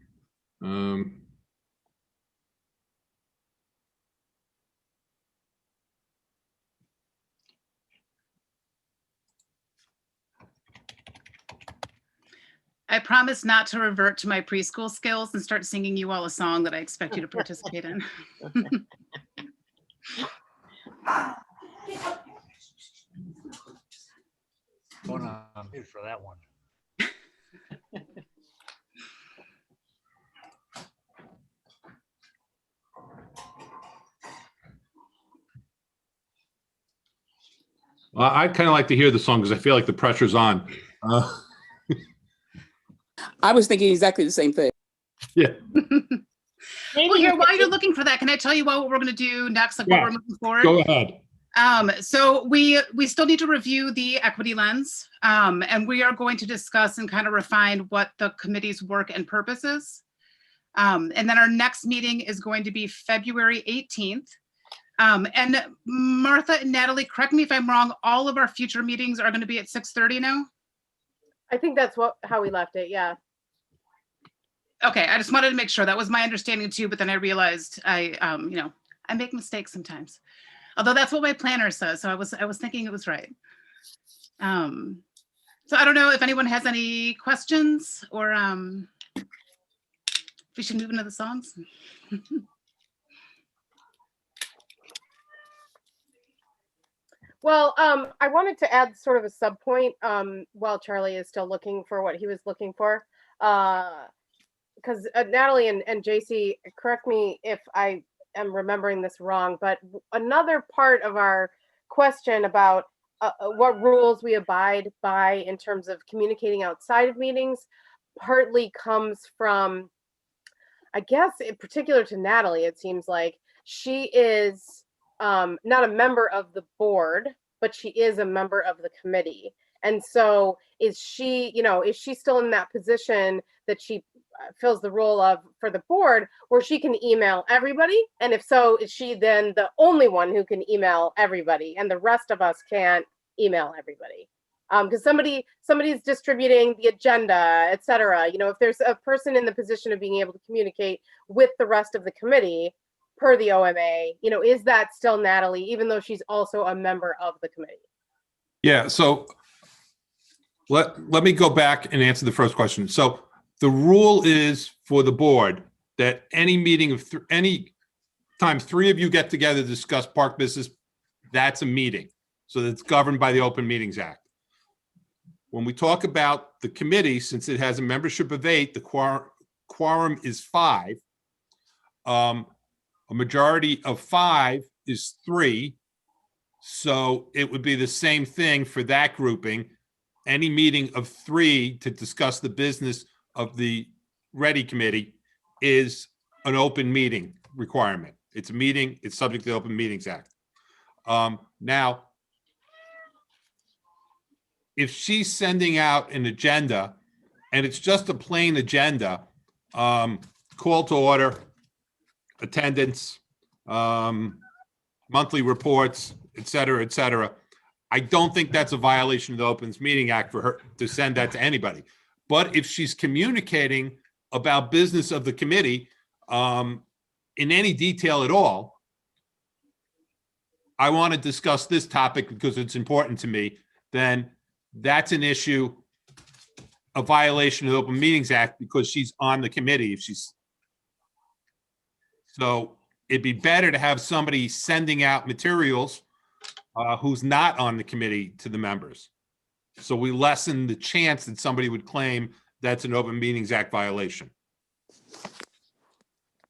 I promise not to revert to my preschool skills and start singing you all a song that I expect you to participate in. Going on mute for that one. Well, I'd kind of like to hear the song because I feel like the pressure's on. I was thinking exactly the same thing. Yeah. Well, here, while you're looking for that, can I tell you what we're going to do next, like what we're moving forward? Go ahead. So we still need to review the equity lens, and we are going to discuss and kind of refine what the committee's work and purpose is. And then our next meeting is going to be February 18th. And Martha and Natalie, correct me if I'm wrong, all of our future meetings are going to be at 6:30 now? I think that's how we left it, yeah. Okay, I just wanted to make sure. That was my understanding too, but then I realized I make mistakes sometimes. Although that's what my planner says, so I was thinking it was right. So I don't know if anyone has any questions or if we should move into the songs. Well, I wanted to add sort of a sub point while Charlie is still looking for what he was looking for. Because Natalie and JC, correct me if I am remembering this wrong, but another part of our question about what rules we abide by in terms of communicating outside of meetings partly comes from, I guess, in particular to Natalie, it seems like she is not a member of the board, but she is a member of the committee. And so is she, is she still in that position that she fills the role of for the board where she can email everybody? And if so, is she then the only one who can email everybody and the rest of us can't email everybody? Because somebody's distributing the agenda, et cetera. If there's a person in the position of being able to communicate with the rest of the committee, per the OMA, is that still Natalie, even though she's also a member of the committee? Yeah, so let me go back and answer the first question. So the rule is for the board that any meeting of any time 3 of you get together to discuss park business, that's a meeting. So that's governed by the Open Meetings Act. When we talk about the committee, since it has a membership of 8, the quorum is 5. A majority of 5 is 3. So it would be the same thing for that grouping. Any meeting of 3 to discuss the business of the Ready Committee is an open meeting requirement. It's a meeting, it's subject to the Open Meetings Act. Now, if she's sending out an agenda and it's just a plain agenda, call to order, attendance, monthly reports, et cetera, I don't think that's a violation of the Open Meeting Act for her to send that to anybody. But if she's communicating about business of the committee in any detail at all, I want to discuss this topic because it's important to me, then that's an issue, a violation of the Open Meetings Act because she's on the committee. If she's so it'd be better to have somebody sending out materials who's not on the committee to the members. So we lessen the chance that somebody would claim that's an Open Meetings Act violation.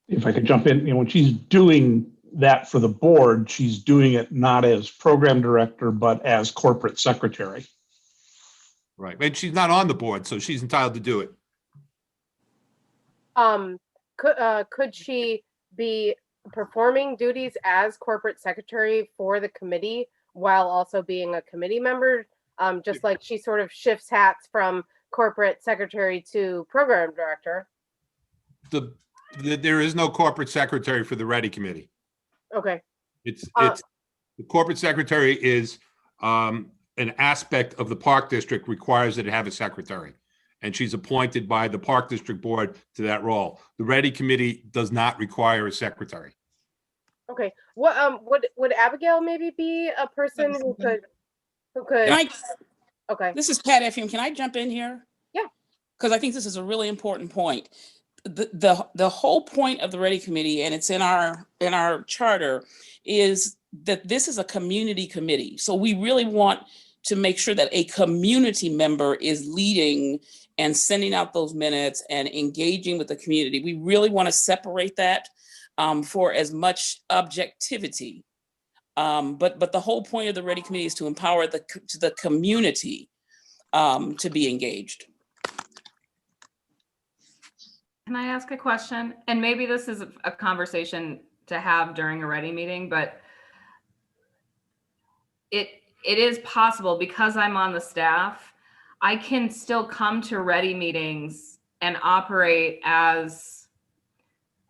If I could jump in, when she's doing that for the board, she's doing it not as program director, but as corporate secretary. Right, and she's not on the board, so she's entitled to do it. Could she be performing duties as corporate secretary for the committee while also being a committee member? Just like she sort of shifts hats from corporate secretary to program director. There is no corporate secretary for the Ready Committee. Okay. It's the corporate secretary is an aspect of the Park District requires that it have a secretary, and she's appointed by the Park District Board to that role. The Ready Committee does not require a secretary. Okay. What would Abigail maybe be a person who could okay. This is Pat Effiam. Can I jump in here? Yeah. Because I think this is a really important point. The whole point of the Ready Committee, and it's in our charter, is that this is a community committee. So we really want to make sure that a community member is leading and sending out those minutes and engaging with the community. We really want to separate that for as much objectivity. But the whole point of the Ready Committee is to empower the community to be engaged. Can I ask a question? And maybe this is a conversation to have during a Ready meeting, but it is possible because I'm on the staff, I can still come to Ready meetings and operate as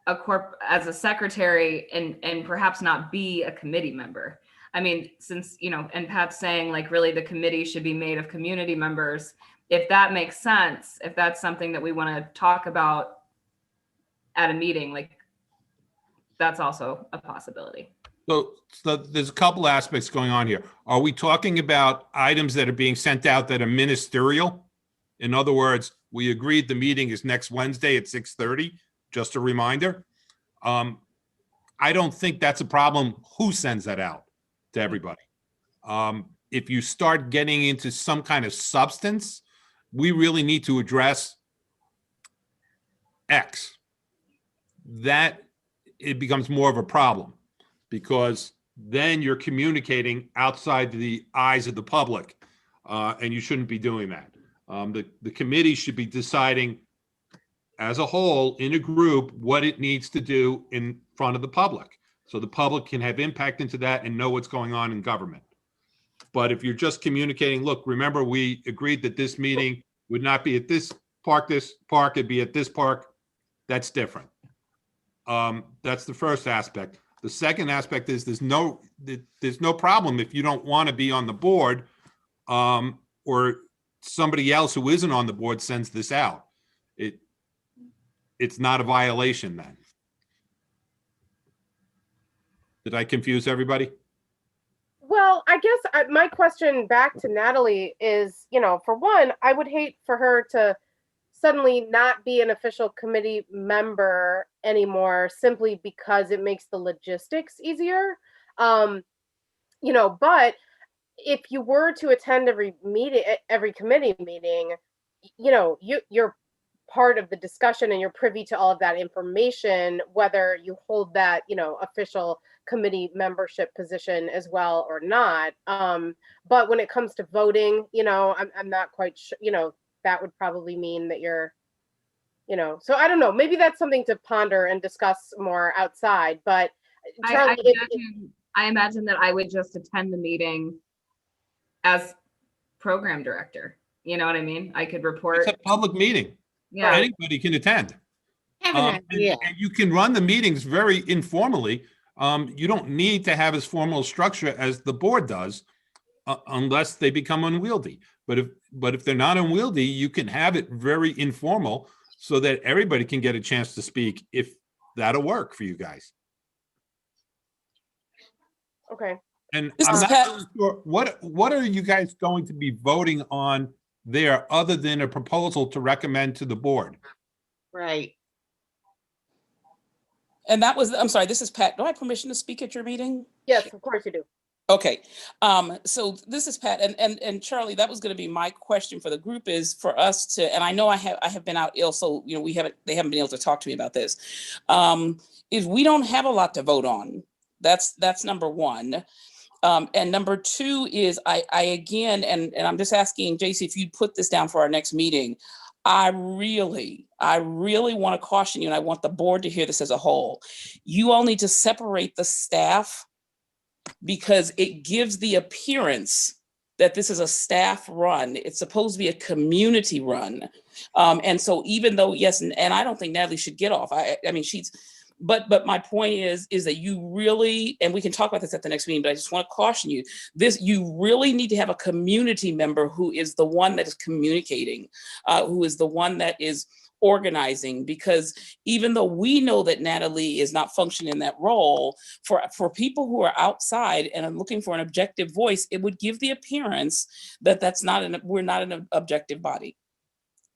a secretary and perhaps not be a committee member. I mean, since, and Pat's saying like really the committee should be made of community members. If that makes sense, if that's something that we want to talk about at a meeting, like that's also a possibility. So there's a couple aspects going on here. Are we talking about items that are being sent out that are ministerial? In other words, we agreed the meeting is next Wednesday at 6:30, just a reminder. I don't think that's a problem who sends that out to everybody. If you start getting into some kind of substance, we really need to address X. That it becomes more of a problem, because then you're communicating outside the eyes of the public, and you shouldn't be doing that. The committee should be deciding as a whole, in a group, what it needs to do in front of the public, so the public can have impact into that and know what's going on in government. But if you're just communicating, look, remember, we agreed that this meeting would not be at this park, it'd be at this park, that's different. That's the first aspect. The second aspect is there's no problem if you don't want to be on the board, or somebody else who isn't on the board sends this out. It's not a violation then. Did I confuse everybody? Well, I guess my question back to Natalie is, for one, I would hate for her to suddenly not be an official committee member anymore simply because it makes the logistics easier. But if you were to attend every committee meeting, you're part of the discussion and you're privy to all of that information, whether you hold that, official committee membership position as well or not. But when it comes to voting, I'm not quite sure, that would probably mean that you're, so I don't know, maybe that's something to ponder and discuss more outside, but Charlie, I imagine that I would just attend the meeting as program director. You know what I mean? I could report. It's a public meeting. Yeah. Anybody can attend. And you can run the meetings very informally. You don't need to have as formal a structure as the board does, unless they become unwieldy. But if they're not unwieldy, you can have it very informal so that everybody can get a chance to speak, if that'll work for you guys. Okay. And I'm not really sure, what are you guys going to be voting on there other than a proposal to recommend to the board? Right. And that was, I'm sorry, this is Pat. Do I have permission to speak at your meeting? Yes, of course you do. Okay. So this is Pat, and Charlie, that was going to be my question for the group, is for us to, and I know I have been out ill, so they haven't been able to talk to me about this. Is we don't have a lot to vote on. That's number one. And number two is I again, and I'm just asking JC if you'd put this down for our next meeting. I really want to caution you, and I want the board to hear this as a whole. You all need to separate the staff, because it gives the appearance that this is a staff run. It's supposed to be a community run. And so even though, yes, and I don't think Natalie should get off. I mean, but my point is that you really, and we can talk about this at the next meeting, but I just want to caution you, you really need to have a community member who is the one that is communicating, who is the one that is organizing, because even though we know that Natalie is not functioning in that role, for people who are outside and are looking for an objective voice, it would give the appearance that we're not an objective body.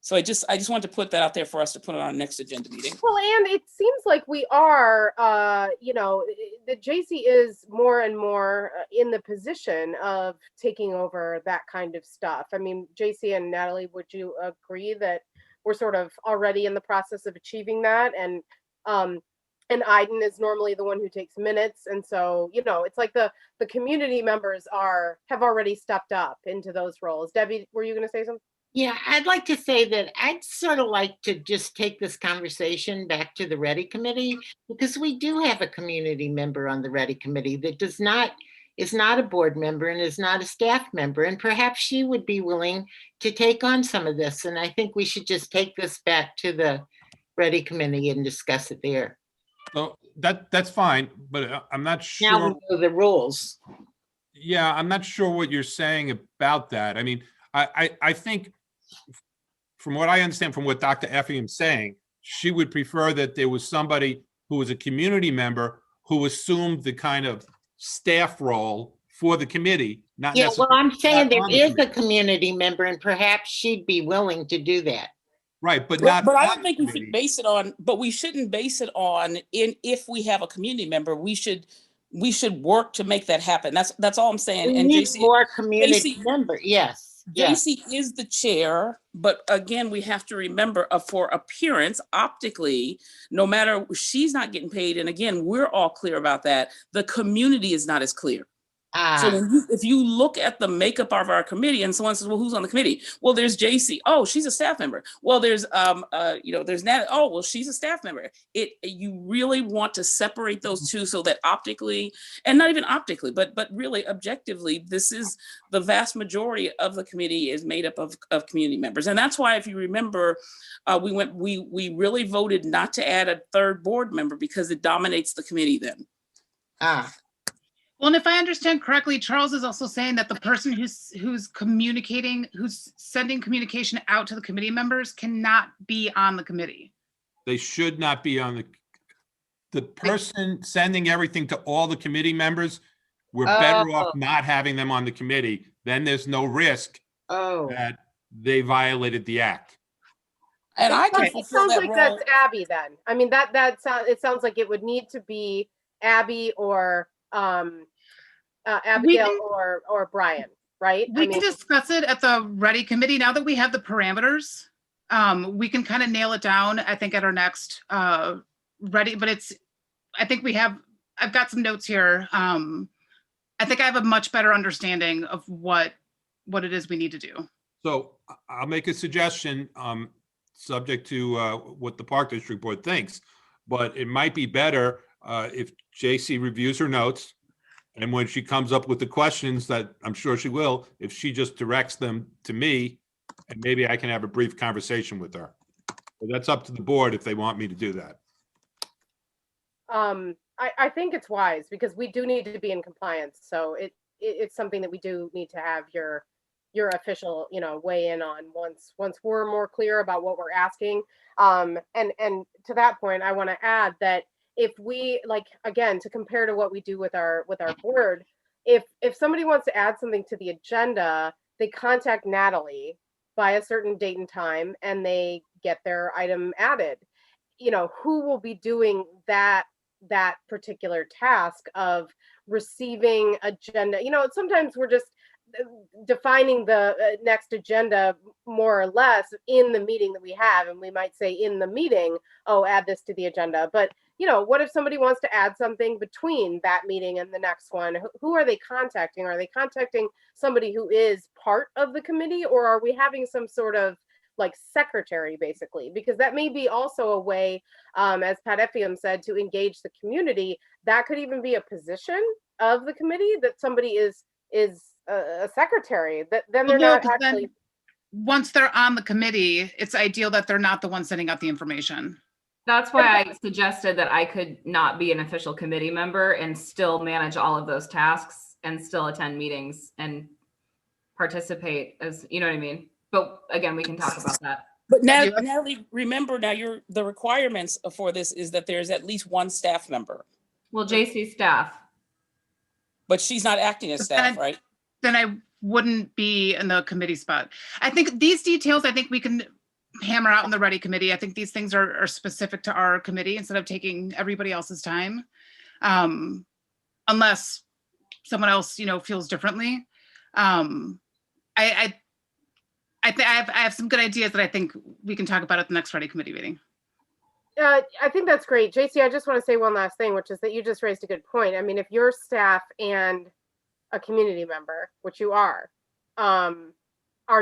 So I just wanted to put that out there for us to put on our next agenda meeting. Well, and it seems like we are, that JC is more and more in the position of taking over that kind of stuff. I mean, JC and Natalie, would you agree that we're sort of already in the process of achieving that? And Aiden is normally the one who takes minutes. And so, it's like the community members have already stepped up into those roles. Debbie, were you going to say something? Yeah, I'd like to say that I'd sort of like to just take this conversation back to the Ready Committee, because we do have a community member on the Ready Committee that is not a board member and is not a staff member. And perhaps she would be willing to take on some of this. And I think we should just take this back to the Ready Committee and discuss it there. So that's fine, but I'm not sure. Now we know the rules. Yeah, I'm not sure what you're saying about that. I mean, I think, from what I understand from what Dr. Effie's saying, she would prefer that there was somebody who was a community member who assumed the kind of staff role for the committee, not Yeah, well, I'm saying there on the is a committee. community member and perhaps she'd be willing to do that. Right, but But not. but I on don't the think we committee. should base it on, but we shouldn't base it on if we have a community member, we should work to make that happen. That's all I'm saying. We And need JC, more community member, yes, yes. JC is the chair, but again, we have to remember for appearance, optically, no matter, she's not getting paid. And again, we're all clear about that. The community is not as clear. So if you look at the makeup of our committee and someone says, well, who's on the committee? Well, there's JC. Oh, she's a staff member. Well, there's, there's Nat. Oh, well, she's a staff member. You really want to separate those two so that optically, and not even optically, but really objectively, this is the vast majority of the committee is made up of community members. And that's why, if you remember, we really voted not to add a third board member because it dominates the committee then. Well, and if I understand correctly, Charles is also saying that the person who's communicating, who's sending communication out to the committee members cannot be on the committee. They should not be on the person sending everything to all the committee members. We're better off not having them on the committee. Then there's no risk that they violated the act. And I can It fulfill sounds that like role. that's Abby then. I mean, it sounds like it would need to be Abby or Abigail or Brian, right? We can discuss it at the Ready Committee. Now that we have the parameters, we can kind of nail it down, I think, at our next Ready, but I think I've got some notes here. I think I have a much better understanding of what it is we need to do. So I'll make a suggestion, subject to what the Park District Board thinks, but it might be better if JC reviews her notes, and when she comes up with the questions that I'm sure she will, if she just directs them to me, and maybe I can have a brief conversation with her. But that's up to the board if they want me to do that. I think it's wise because we do need to be in compliance. So it's something that we do need to have your official, weigh in on once we're more clear about what we're asking. And to that point, I want to add that if we again, to compare to what we do with our board, if somebody wants to add something to the agenda, they contact Natalie by a certain date and time and they get their item added. Who will be doing that particular task of receiving agenda? Sometimes we're just defining the next agenda more or less in the meeting that we have, and we might say in the meeting, oh, add this to the agenda. But what if somebody wants to add something between that meeting and the next one? Who are they contacting? Are they contacting somebody who is part of the committee, or are we having some sort of secretary, basically? Because that may be also a way, as Pat Effiam said, to engage the community. That could even be a position of the committee, that somebody is a secretary, that then they're not actually. Once they're on the committee, it's ideal that they're not the one sending out the information. That's why I suggested that I could not be an official committee member and still manage all of those tasks and still attend meetings and participate, as you know what I mean? But again, we can talk about that. But Natalie, remember now, the requirements for this is that there's at least one staff member. Well, JC staff. But she's not acting as staff, right? Then I wouldn't be in the committee spot. I think these details, we can hammer out in the Ready Committee. I think these things are specific to our committee instead of taking everybody else's time. Unless someone else, feels differently. I have some good ideas that I think we can talk about at the next Ready Committee meeting. I think that's great. JC, I just want to say one last thing, which is that you just raised a good point. I mean, if you're staff and a community member, which you are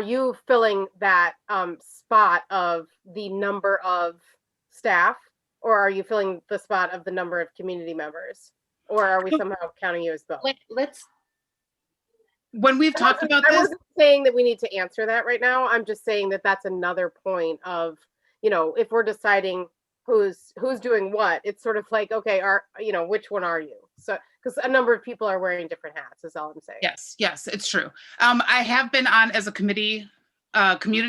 you filling that spot of the number of staff, or are you filling the spot of the number of community members? Or are we somehow counting you as both? When we've talked about this, I wasn't saying that we need to answer that right now. I'm just saying that that's another point of, if we're deciding who's doing what, it's sort of like, okay, which one are you? So, because a number of people are wearing different hats is all I'm saying. Yes, it's true. I have been on as a community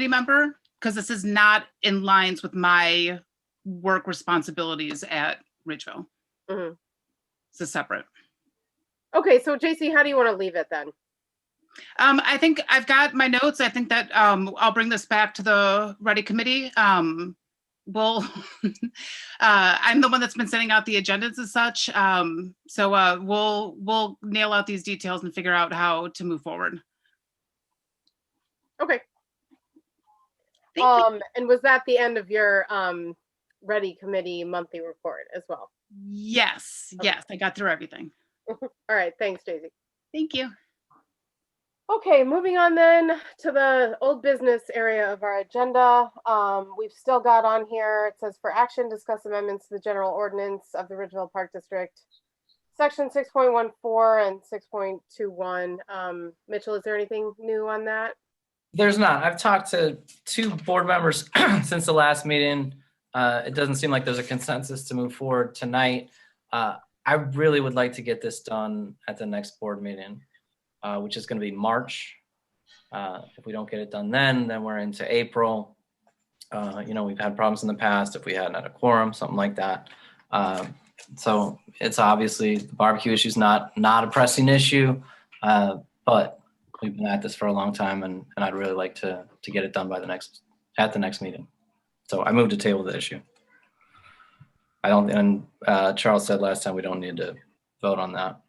member because this is not in lines with my work responsibilities at Ridgeville. Mm-hmm. It's a separate. Okay, so JC, how do you want to leave it then? I think I've got my notes. I think that I'll bring this back to the Ready Committee. We'll, I'm the one that's been sending out the agendas and such. So we'll nail out these details and figure out how to move forward. Okay. Thank you. And was that the end of your Ready Committee monthly report as well? Yes, yes, I got through everything. All right, thanks, Daisy. Thank you. Okay, moving on then to the old business area of our agenda. We've still got on here, it says for action, discuss amendments to the general ordinance of the Ridgeville Park District, section 6.14 and 6.21. Mitchell, is there anything new on that? There's not. I've talked to 2 board members since the last meeting. It doesn't seem like there's a consensus to move forward tonight. I really would like to get this done at the next board meeting, which is going to be March. If we don't get it done then we're into April. You know, we've had problems in the past if we hadn't had a quorum, something like that. So it's obviously the barbecue issue is not a pressing issue, but we've been at this for a long time, and I'd really like to get it done by at the next meeting. So I moved to table the issue. And Charles said last time we don't need to vote on that.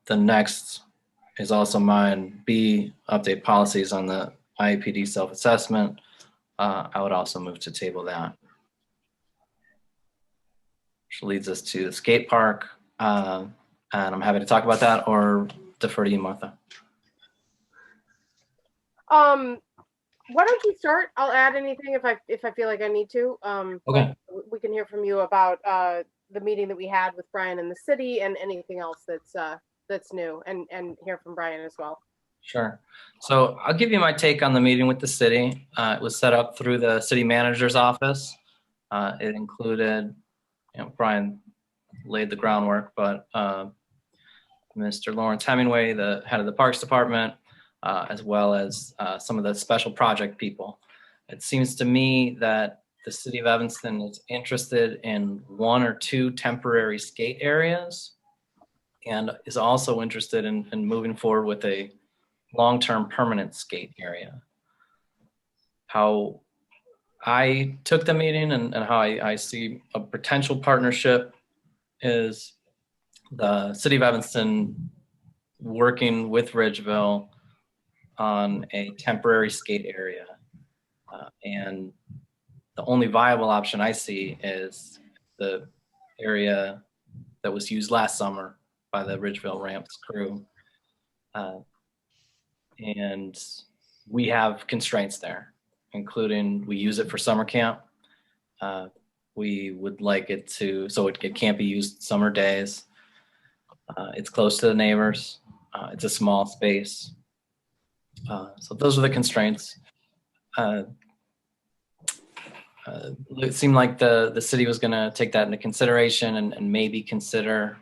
The next is also mine, B, update policies on the IAPD self-assessment. I would also move to table that. Which leads us to the skate park. And I'm happy to talk about that or defer to you, Martha. Why don't you start? I'll add anything if I feel like I need to. Okay. We can hear from you about the meeting that we had with Brian in the city and anything else that's new, and hear from Brian as well. Sure. So I'll give you my take on the meeting with the city. It was set up through the city manager's office. It included, Brian laid the groundwork, but Mr. Lawrence Hemingway, the head of the Parks Department, as well as some of the special project people. It seems to me that the city of Evanston is interested in 1 or 2 temporary skate areas and is also interested in moving forward with a long-term permanent skate area. How I took the meeting and how I see a potential partnership is the city of Evanston working with Ridgeville on a temporary skate area. And the only viable option I see is the area that was used last summer by the Ridgeville Ramps crew. And we have constraints there, including we use it for summer camp. We would like it to, so it can't be used summer days. It's close to the neighbors. It's a small space. So those are the constraints. It seemed like the city was going to take that into consideration and maybe consider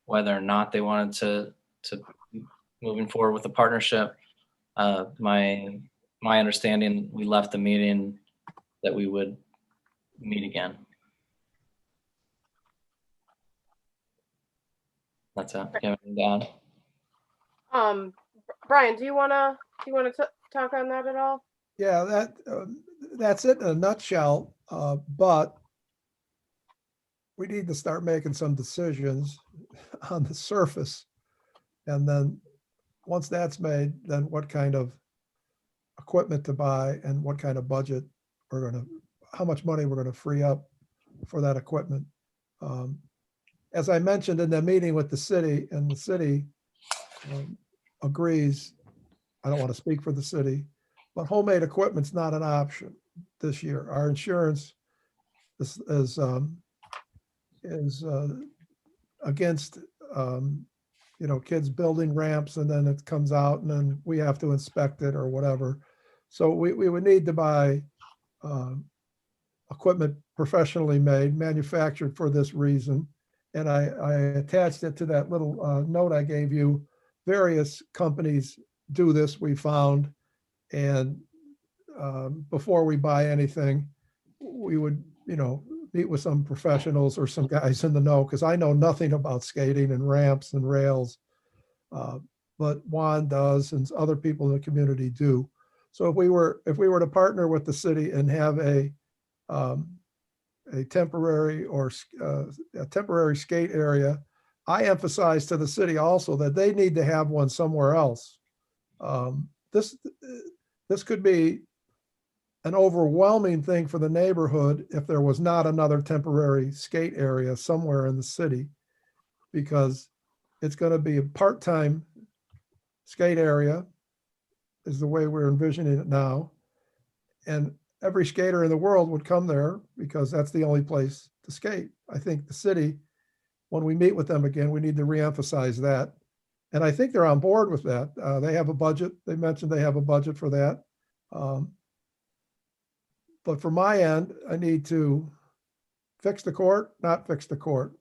whether or not they wanted to moving forward with a partnership. My understanding, we left the meeting that we would meet again. That's it. Do you have anything to add? Brian, do you wanna talk on that at all? Yeah, that's it in a nutshell. But we need to start making some decisions on the surface. And then once that's made, then what kind of equipment to buy and what kind of budget how much money we're gonna free up for that equipment. As I mentioned in the meeting with the city, and the city agrees, I don't want to speak for the city, but homemade equipment's not an option this year. Our insurance is against kids building ramps and then it comes out and then we have to inspect it or whatever. So we would need to buy equipment professionally made, manufactured for this reason. And I attached it to that little note I gave you. Various companies do this, we found. And before we buy anything, we would, meet with some professionals or some guys in the know, because I know nothing about skating and ramps and rails. But Juan does, and other people in the community do. So if we were to partner with the city and have a temporary skate area, I emphasize to the city also that they need to have one somewhere else. This could be an overwhelming thing for the neighborhood if there was not another temporary skate area somewhere in the city, because it's going to be a part-time skate area is the way we're envisioning it now. And every skater in the world would come there because that's the only place to skate. I think the city, when we meet with them again, we need to reemphasize that. And I think they're on board with that. They have a budget. They mentioned they have a budget for that. But from my end, I need to fix the court, not fix the court.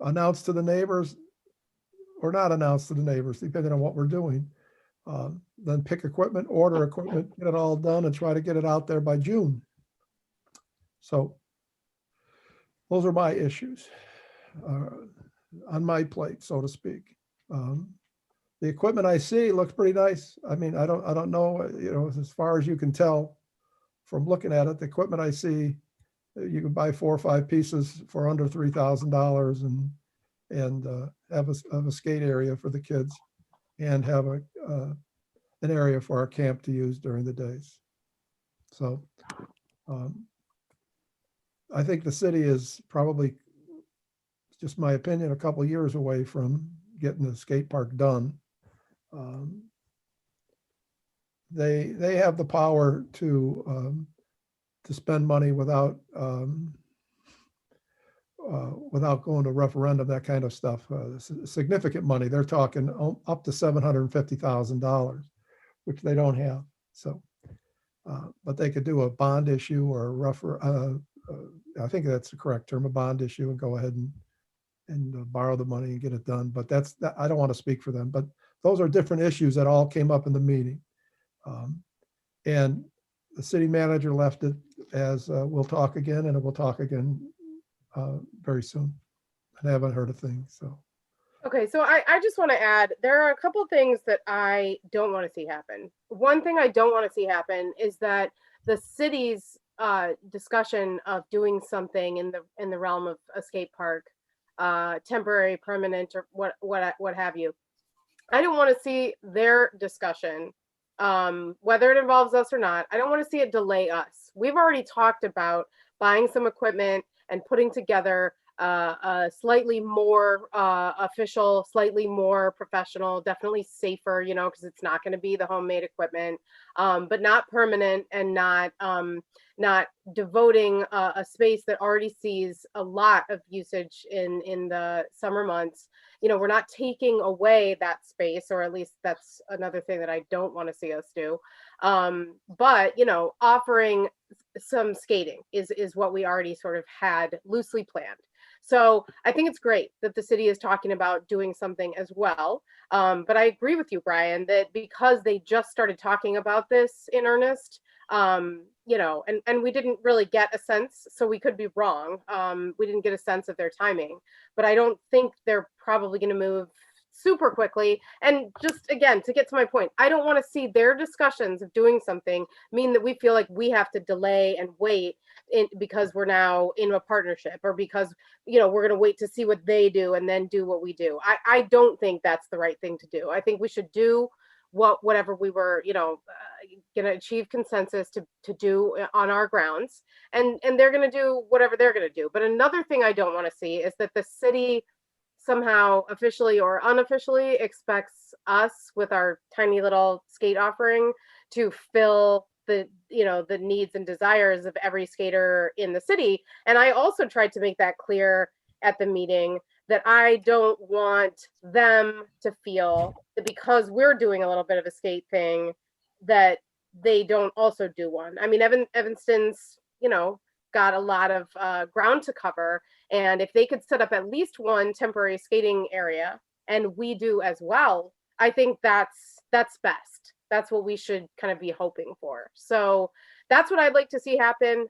Announce to the neighbors or not announce to the neighbors, depending on what we're doing. Then pick equipment, order equipment, get it all done and try to get it out there by June. So those are my issues on my plate, so to speak. The equipment I see looks pretty nice. I mean, I don't know, you know, as far as you can tell from looking at it, the equipment I see, you can buy 4 or 5 pieces for under $3,000 and have a skate area for the kids and have an area for our camp to use during the days. So I think the city is probably, just my opinion, a couple of years away from getting the skate park done. They have the power to spend money without going to referendum, that kind of stuff. Significant money. They're talking up to $750,000, which they don't have. So, but they could do a bond issue or I think that's the correct term, a bond issue, and go ahead and borrow the money and get it done. But I don't want to speak for them, but those are different issues that all came up in the meeting. And the city manager left it as we'll talk again, and we'll talk again very soon. I haven't heard a thing, so. Okay, so I just want to add, there are a couple of things that I don't want to see happen. One thing I don't want to see happen is that the city's discussion of doing something in the realm of a skate park, temporary, permanent, or what have you. I don't want to see their discussion, whether it involves us or not. I don't want to see it delay us. We've already talked about buying some equipment and putting together a slightly more official, slightly more professional, definitely safer, you know, because it's not going to be the homemade equipment, but not permanent and not devoting a space that already sees a lot of usage in the summer months. You know, we're not taking away that space, or at least that's another thing that I don't want to see us do. But, you know, offering some skating is what we already sort of had loosely planned. So I think it's great that the city is talking about doing something as well. But I agree with you, Brian, that because they just started talking about this in earnest, you know, and we didn't really get a sense, so we could be wrong. We didn't get a sense of their timing, but I don't think they're probably going to move super quickly. And just again, to get to my point, I don't want to see their discussions of doing something mean that we feel like we have to delay and wait because we're now in a partnership, or because, you know, we're going to wait to see what they do and then do what we do. I don't think that's the right thing to do. I think we should do whatever we were, you know, going to achieve consensus to do on our grounds, and they're going to do whatever they're going to do. But another thing I don't want to see is that the city somehow officially or unofficially expects us with our tiny little skate offering to fill the, you know, the needs and desires of every skater in the city. And I also tried to make that clear at the meeting, that I don't want them to feel that because we're doing a little bit of a skate thing, that they don't also do one. I mean, Evanston's, you know, got a lot of ground to cover. And if they could set up at least one temporary skating area, and we do as well, I think that's best. That's what we should kind of be hoping for. So that's what I'd like to see happen.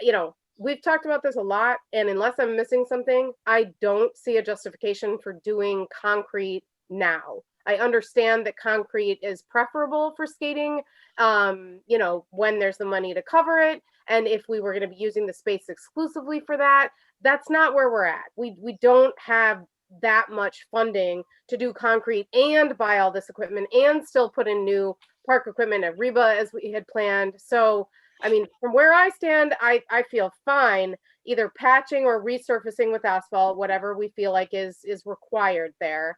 you know, we've talked about this a lot, and unless I'm missing something, I don't see a justification for doing concrete now. I understand that concrete is preferable for skating, you know, when there's the money to cover it. And if we were going to be using the space exclusively for that, that's not where we're at. We don't have that much funding to do concrete and buy all this equipment and still put in new park equipment at Reba as we had planned. So, I mean, from where I stand, I feel fine either patching or resurfacing with asphalt, whatever we feel like is required there.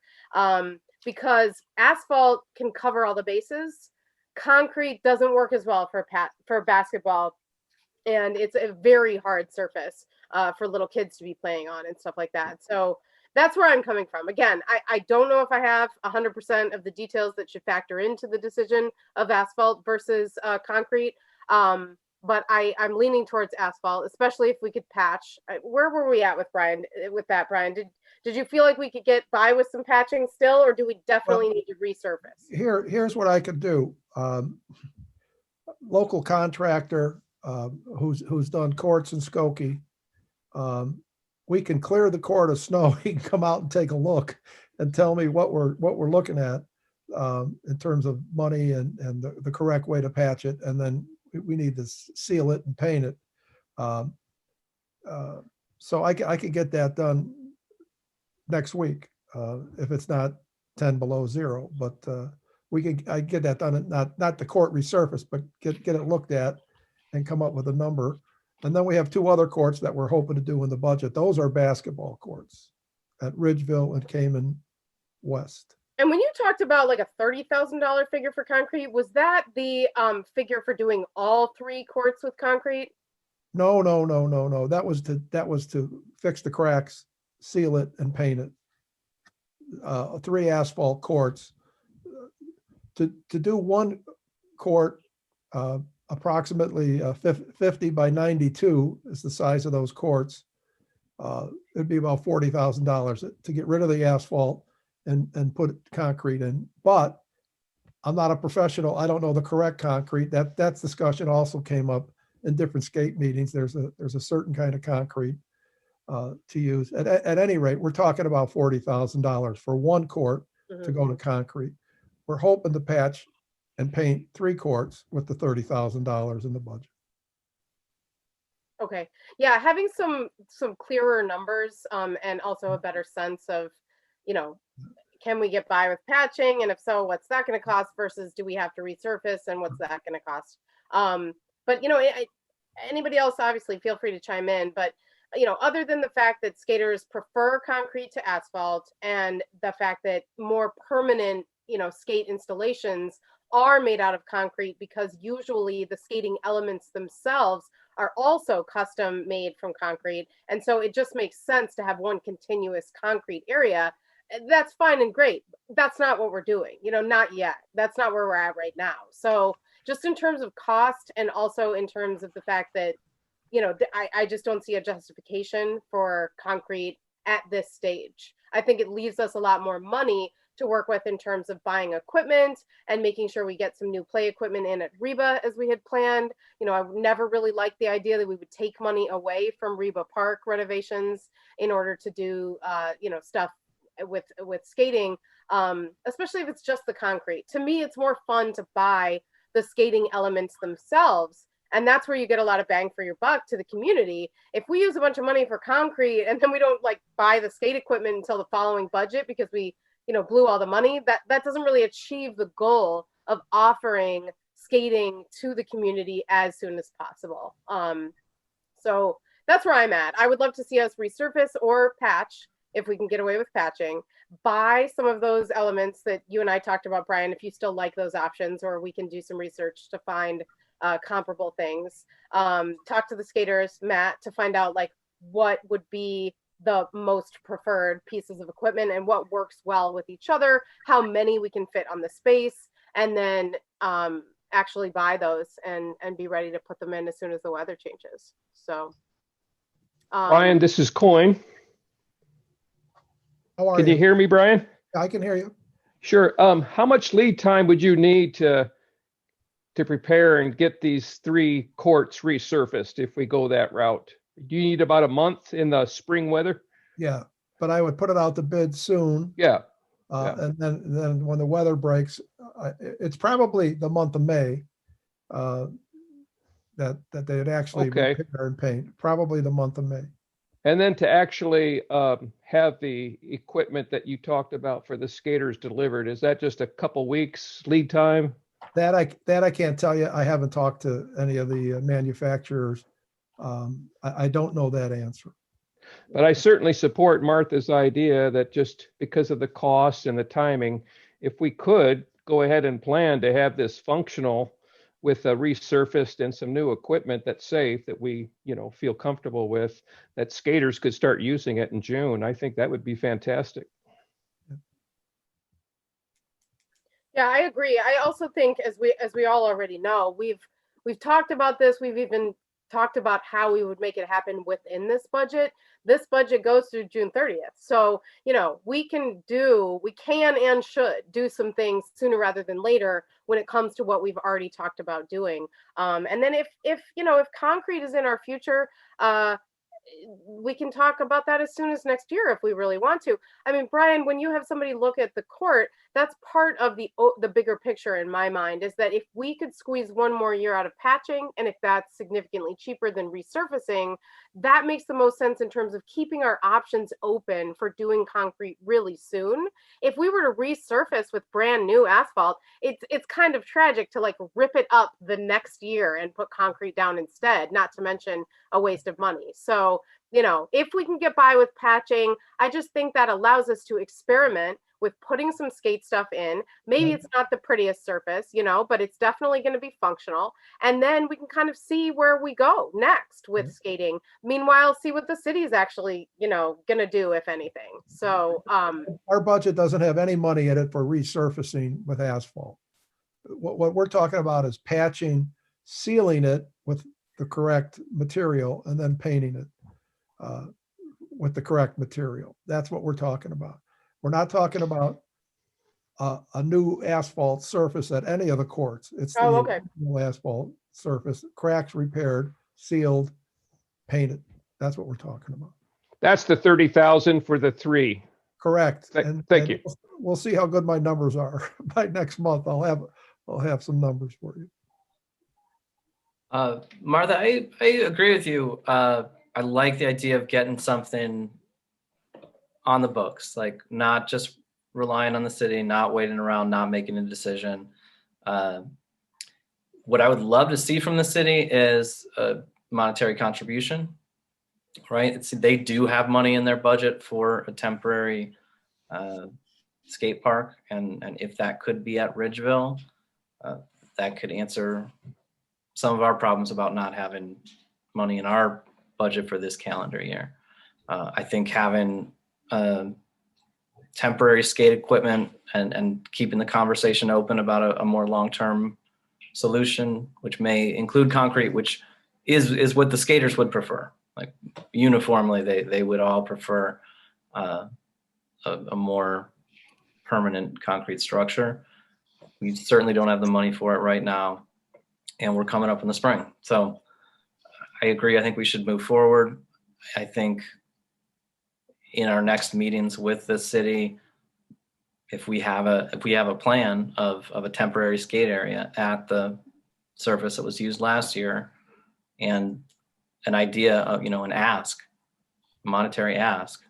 Because asphalt can cover all the bases. Concrete doesn't work as well for basketball, and it's a very hard surface for little kids to be playing on and stuff like that. So that's where I'm coming from. Again, I don't know if I have 100% of the details that should factor into the decision of asphalt versus concrete, but I'm leaning towards asphalt, especially if we could patch. Where were we at with Brian? With that, Brian, did you feel like we could get by with some patching still, or do we definitely need to resurface? Here's what I could do. Local contractor who's done courts in Skokie. We can clear the court of snow. He can come out and take a look and tell me what we're looking at in terms of money and the correct way to patch it. And then we need to seal it and paint it. So I could get that done next week if it's not 10 below zero. But I get that done. Not the court resurface, but get it looked at and come up with a number. And then we have two other courts that we're hoping to do in the budget. Those are basketball courts at Ridgeville and Cayman West. And when you talked about like a $30,000 figure for concrete, was that the figure for doing all three courts with concrete? No. That was to fix the cracks, seal it, and paint it. 3 asphalt courts. To do one court, approximately 50 by 92 is the size of those courts. It'd be about $40,000 to get rid of the asphalt and put concrete in. But I'm not a professional. I don't know the correct concrete. That's discussion also came up in different skate meetings. There's a certain kind of concrete to use. At any rate, we're talking about $40,000 for one court to go to concrete. We're hoping to patch and paint 3 courts with the $30,000 in the budget. Okay, yeah, having some clearer numbers and also a better sense of, you know, can we get by with patching, and if so, what's that going to cost versus do we have to resurface and what's that going to cost? But you know, anybody else obviously feel free to chime in. But you know, other than the fact that skaters prefer concrete to asphalt and the fact that more permanent, you know, skate installations are made out of concrete because usually the skating elements themselves are also custom made from concrete. And so it just makes sense to have one continuous concrete area. That's fine and great. That's not what we're doing, you know, not yet. That's not where we're at right now. So just in terms of cost and also in terms of the fact that, you know, I just don't see a justification for concrete at this stage. I think it leaves us a lot more money to work with in terms of buying equipment and making sure we get some new play equipment in at Reba as we had planned. You know, I never really liked the idea that we would take money away from Reba Park renovations in order to do, you know, stuff with skating, especially if it's just the concrete. To me, it's more fun to buy the skating elements themselves. And that's where you get a lot of bang for your buck to the community. If we use a bunch of money for concrete and then we don't like buy the skate equipment until the following budget because we, you know, blew all the money, that doesn't really achieve the goal of offering skating to the community as soon as possible. So that's where I'm at. I would love to see us resurface or patch, if we can get away with patching, buy some of those elements that you and I talked about, Brian, if you still like those options, or we can do some research to find comparable things. Talk to the skaters, Matt, to find out like what would be the most preferred pieces of equipment and what works well with each other, how many we can fit on the space, and then actually buy those and be ready to put them in as soon as the weather changes. So Brian, this is Coyne. How are Can you hear me, Brian? I can hear you. Sure. How much lead time would you need to to prepare and get these 3 courts resurfaced if we go that route? Do you need about a month in the spring weather? Yeah, but I would put it out to bid soon. Yeah. And then when the weather breaks, it's probably the month of May that they'd actually Okay. repair and paint, probably the month of May. And then to actually have the equipment that you talked about for the skaters delivered, is that just a couple weeks lead time? That I can't tell you. I haven't talked to any of the manufacturers. I don't know that answer. But I certainly support Martha's idea that just because of the cost and the timing, if we could go ahead and plan to have this functional with a resurfaced and some new equipment that's safe, that we, feel comfortable with, that skaters could start using it in June, I think that would be fantastic. Yeah, I agree. I also think, as we all already know, we've talked about this. We've even talked about how we would make it happen within this budget. This budget goes through June 30th. So, we can and should do some things sooner rather than later when it comes to what we've already talked about doing. And then if concrete is in our future, we can talk about that as soon as next year if we really want to. I mean, Brian, when you have somebody look at the court, that's part of the bigger picture in my mind, is that if we could squeeze one more year out of patching, and if that's significantly cheaper than resurfacing, that makes the most sense in terms of keeping our options open for doing concrete really soon. If we were to resurface with brand new asphalt, it's kind of tragic to rip it up the next year and put concrete down instead, not to mention a waste of money. So, if we can get by with patching, I just think that allows us to experiment with putting some skate stuff in. Maybe it's not the prettiest surface, but it's definitely going to be functional. And then we can kind of see where we go next with skating. Meanwhile, see what the city's actually, going to do, if anything. So our budget doesn't have any money in it for resurfacing with asphalt. What we're talking about is patching, sealing it with the correct material, and then painting it with the correct material. That's what we're talking about. We're not talking about a new asphalt surface at any of the courts. It's the new asphalt surface, cracks repaired, sealed, painted. That's what we're talking about. That's the 30,000 for the 3. Correct. Thank you. We'll see how good my numbers are by next month. I'll have some numbers for you. Martha, I agree with you. I like the idea of getting something on the books, not just relying on the city, not waiting around, not making a decision. What I would love to see from the city is a monetary contribution, right? They do have money in their budget for a temporary skate park. And if that could be at Ridgeville, that could answer some of our problems about not having money in our budget for this calendar year. I think having temporary skate equipment and keeping the conversation open about a more long-term solution, which may include concrete, which is what the skaters would prefer. Uniformly, they would all prefer a more permanent concrete structure. We certainly don't have the money for it right now, and we're coming up in the spring. So I agree. I think we should move forward. I think in our next meetings with the city, if we have a plan of a temporary skate area at the surface that was used last year, and an idea of, an ask, monetary ask,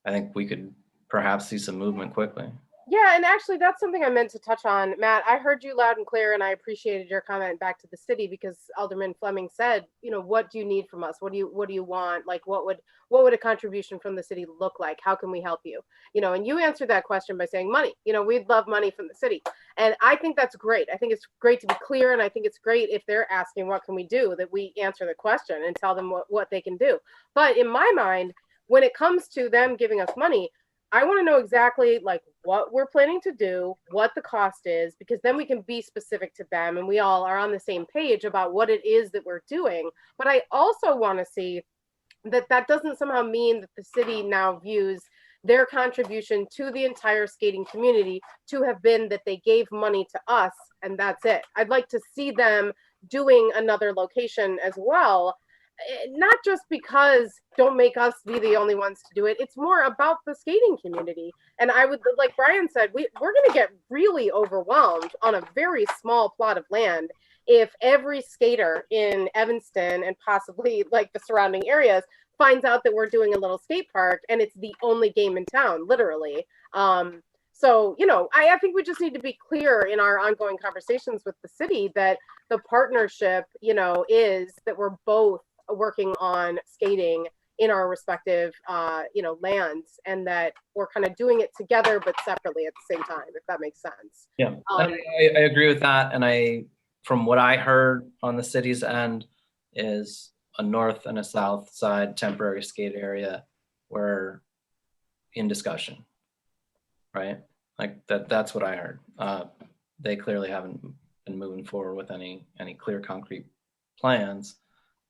I think we could perhaps see some movement quickly. Yeah, and actually that's something I meant to touch on. Matt, I heard you loud and clear, and I appreciated your comment back to the city, because Alderman Fleming said, what do you need from us? What do you want? What would a contribution from the city look like? How can we help you? And you answered that question by saying money. We'd love money from the city. And I think that's great. I think it's great to be clear, and I think it's great if they're asking what can we do, that we answer the question and tell them what they can do. But in my mind, when it comes to them giving us money, I want to know exactly what we're planning to do, what the cost is, because then we can be specific to them and we all are on the same page about what it is that we're doing. But I also want to see that doesn't somehow mean that the city now views their contribution to the entire skating community to have been that they gave money to us and that's it. I'd like to see them doing another location as well. Not just because don't make us be the only ones to do it. It's more about the skating community. And I would, like Brian said, we're going to get really overwhelmed on a very small plot of land if every skater in Evanston and possibly like the surrounding areas finds out that we're doing a little skate park and it's the only game in town, literally. So, you know, I think we just need to be clear in our ongoing conversations with the city that the partnership, you know, is that we're both working on skating in our respective, you know, lands, and that we're kind of doing it together but separately at the same time, if that makes sense. Yeah, I agree with that. And from what I heard on the city's end, is a north and a south side temporary skate area were in discussion, right? Like that's what I heard. They clearly haven't been moving forward with any clear concrete plans.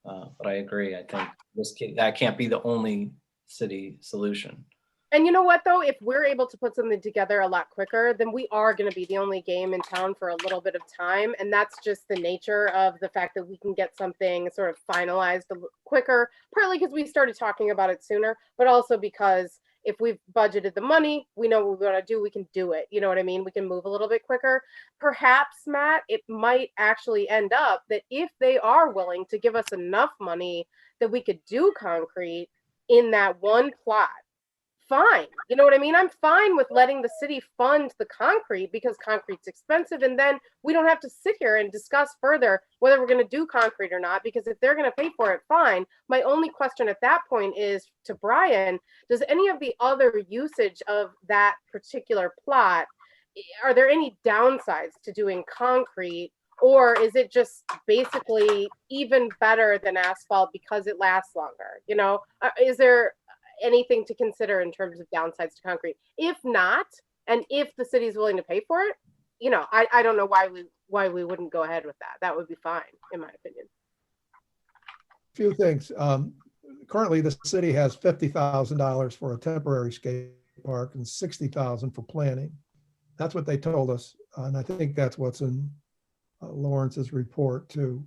But I agree. I think that can't be the only city solution. And you know what, though? If we're able to put something together a lot quicker, then we are going to be the only game in town for a little bit of time. And that's just the nature of the fact that we can get something sort of finalized quicker, partly because we started talking about it sooner, but also because if we've budgeted the money, we know what we want to do, we can do it. You know what I mean? We can move a little bit quicker. Perhaps, Matt, it might actually end up that if they are willing to give us enough money that we could do concrete in that one plot, fine. You know what I mean? I'm fine with letting the city fund the concrete because concrete's expensive. And then we don't have to sit here and discuss further whether we're going to do concrete or not, because if they're going to pay for it, fine. My only question at that point is to Brian, does any of the other usage of that particular plot, are there any downsides to doing concrete, or is it just basically even better than asphalt because it lasts longer? You know, is there anything to consider in terms of downsides to concrete? If not, and if the city is willing to pay for it, you know, I don't know why we wouldn't go ahead with that. That would be fine, in my opinion. Few things. Currently, the city has $50,000 for a temporary skate park and $60,000 for planning. That's what they told us, and I think that's what's in Lawrence's report too.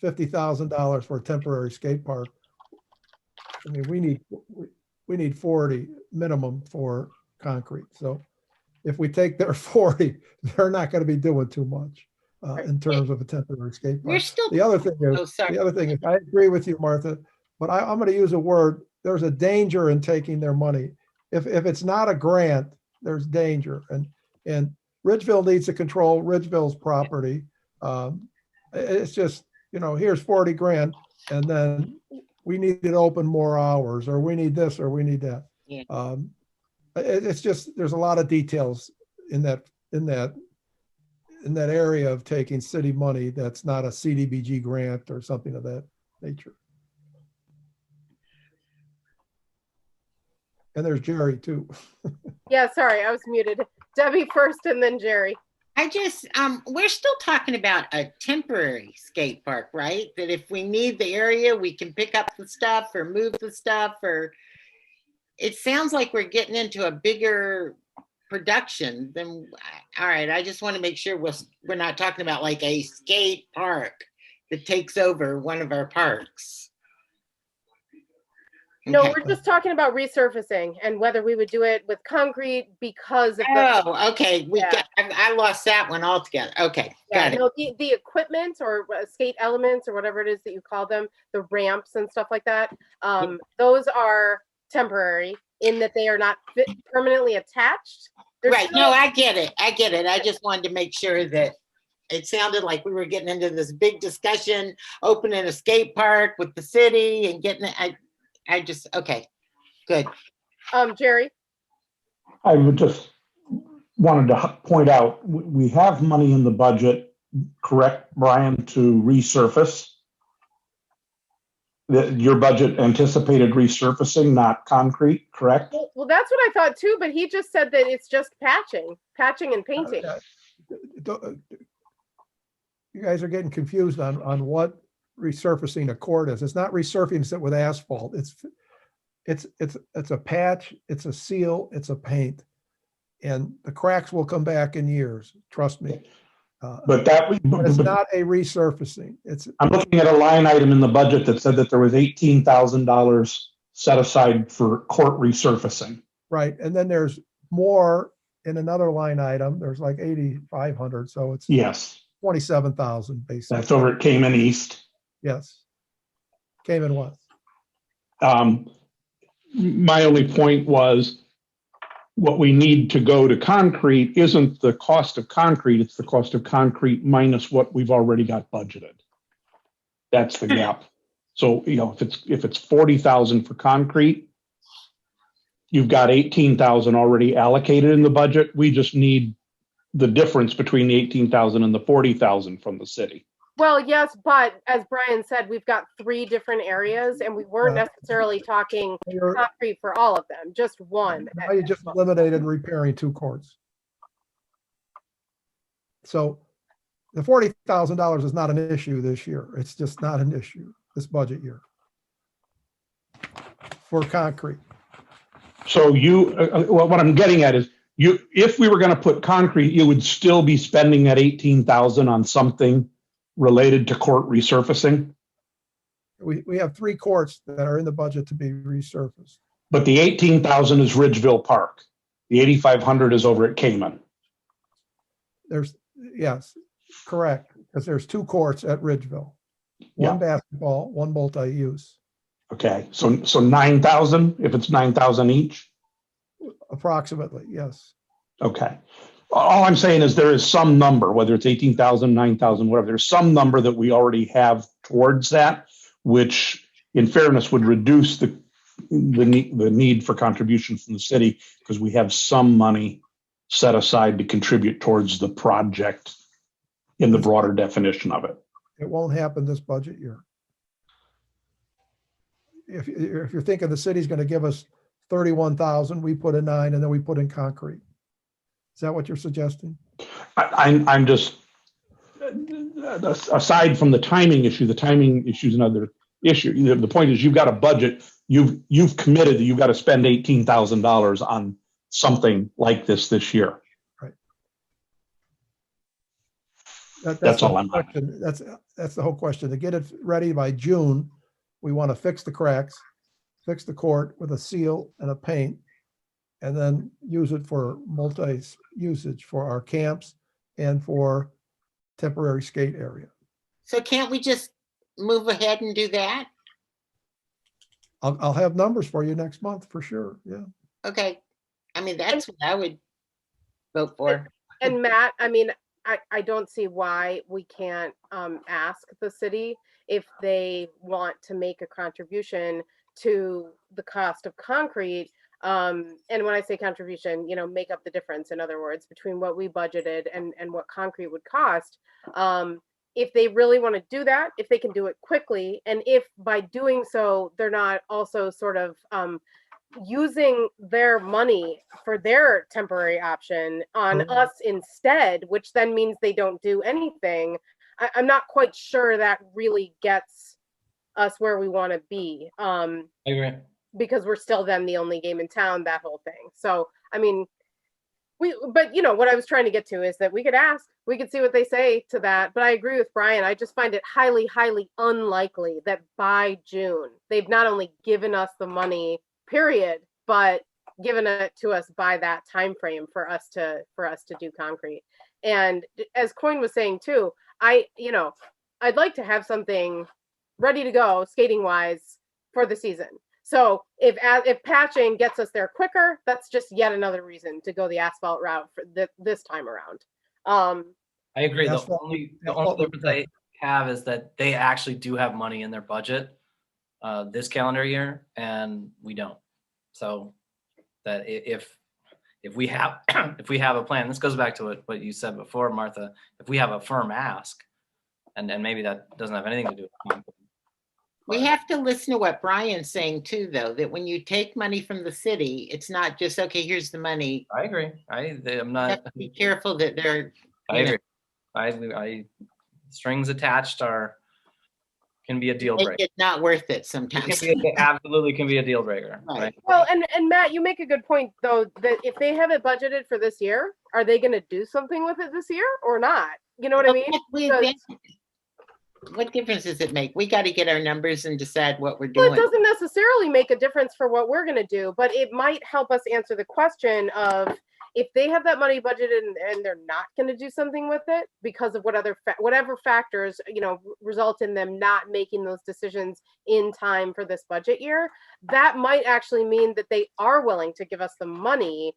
$50,000 for a temporary skate park. I mean, we need 40 minimum for concrete. So if we take their 40, they're not going to be doing too much in terms of a temporary skate park. The other thing is, I agree with you, Martha, but I'm going to use a word. There's a danger in taking their money. If it's not a grant, there's danger. And Ridgeville needs to control Ridgeville's property. It's just, you know, here's 40 grand, and then we need to open more hours, or we need this, or we need that. Yeah. It's just, there's a lot of details in that area of taking city money that's not a CDBG grant or something of that nature. And there's Jerry too. Yeah, sorry, I was muted. Debbie first and then Jerry. I just, we're still talking about a temporary skate park, right? That if we need the area, we can pick up the stuff or move the stuff, or it sounds like we're getting into a bigger production than, all right, I just want to make sure we're not talking about like a skate park that takes over one of our parks. No, Okay. we're just talking about resurfacing and whether we would do it with concrete because of Oh, okay. Yeah. I lost that one altogether. Okay, got it. No, the equipment or skate elements or whatever it is that you call them, the ramps and stuff like that, those are temporary in that they are not permanently attached. They're Right. still- No, I get it. I get it. I just wanted to make sure that it sounded like we were getting into this big discussion, opening a skate park with the city and getting it. I just, okay, good. Jerry? I would just wanted to point out, we have money in the budget, correct, Brian, to resurface? Your budget anticipated resurfacing, not concrete, correct? Well, that's what I thought too, but he just said that it's just patching and painting. You guys are getting confused on what resurfacing a court is. It's not resurfacing it with asphalt. It's a patch, it's a seal, it's a paint. And the cracks will come back in years, trust me. But that, But it's not a resurfacing. I'm looking at a line item in the budget that said that there was $18,000 set aside for court resurfacing. Right, and then there's more in another line item. There's like 8,500, so it's Yes, 27,000 basically. that's over at Cayman East. Yes. Cayman West. My only point was what we need to go to concrete isn't the cost of concrete, it's the cost of concrete minus what we've already got budgeted. That's the gap. So, you know, if it's 40,000 for concrete, you've got 18,000 already allocated in the budget. We just need the difference between the 18,000 and the 40,000 from the city. Well, yes, but as Brian said, we've got 3 different areas and we weren't necessarily talking concrete for all of them, just one. Now you just eliminated repairing 2 courts. So the $40,000 is not an issue this year. It's just not an issue this budget year for concrete. So what I'm getting at is if we were going to put concrete, you would still be spending that 18,000 on something related to court resurfacing. We have 3 courts that are in the budget to be resurfaced. But the 18,000 is Ridgeville Park. The 8,500 is over at Cayman. Yes, correct, because there's 2 courts at Ridgeville. One basketball, one multi-use. Okay, so 9,000, if it's 9,000 each? Approximately, yes. Okay. All I'm saying is there is some number, whether it's 18,000, 9,000, whatever, there's some number that we already have towards that, which in fairness would reduce the need for contributions from the city because we have some money set aside to contribute towards the project in the broader definition of it. It won't happen this budget year. If you're thinking the city's going to give us 31,000, we put in 9 and then we put in concrete. Is that what you're suggesting? I'm just, aside from the timing issue is another issue. The point is you've got a budget, you've committed that you've got to spend $18,000 on something like this year. Right. That's all I'm. That's the whole question. To get it ready by June, we want to fix the cracks, fix the court with a seal and a paint, and then use it for multi-usage for our camps and for temporary skate area. So can't we just move ahead and do that? I'll have numbers for you next month for sure. Yeah. Okay. I mean, that's what I would vote for. And Matt, I mean, I don't see why we can't ask the city if they want to make a contribution to the cost of concrete. And when I say contribution, you know, make up the difference, in other words, between what we budgeted and what concrete would cost. If they really want to do that, if they can do it quickly, and if by doing so, they're not also sort of using their money for their temporary option on us instead, which then means they don't do anything. I'm not quite sure that really gets us where we want to be. I agree. Because we're still then the only game in town, that whole thing. So, I mean, but you know, what I was trying to get to is that we could ask, we could see what they say to that. But I agree with Brian. I just find it highly, highly unlikely that by June, they've not only given us the money, period, but given it to us by that time frame for us to do concrete. And as Coyne was saying too, I'd like to have something ready to go skating wise for the season. So if patching gets us there quicker, that's just yet another reason to go the asphalt route for this time around. I agree. The only difference I have is that they actually do have money in their budget this calendar year, and we don't. So that if we have if we have a plan, this goes back to what you said before, Martha. If we have a firm ask, and maybe that doesn't have anything to do with conflict. We have to listen to what Brian's saying too, though, that when you take money from the city, it's not just, okay, here's the money. I agree. I'm not. You have to be careful that they're. I agree. I strings attached are can be a deal Make breaker. it not worth it sometimes. It absolutely can be a deal breaker. Right. Right. Well, and Matt, you make a good point though, that if they have it budgeted for this year, are they gonna do something with it this year or not? You know what I mean? Because- What difference does it make? We got to get our numbers and decide what we're Well, doing. it doesn't necessarily make a difference for what we're gonna do, but it might help us answer the question of if they have that money budgeted and they're not gonna do something with it because of whatever factors, you know, result in them not making those decisions in time for this budget year, that might actually mean that they are willing to give us the money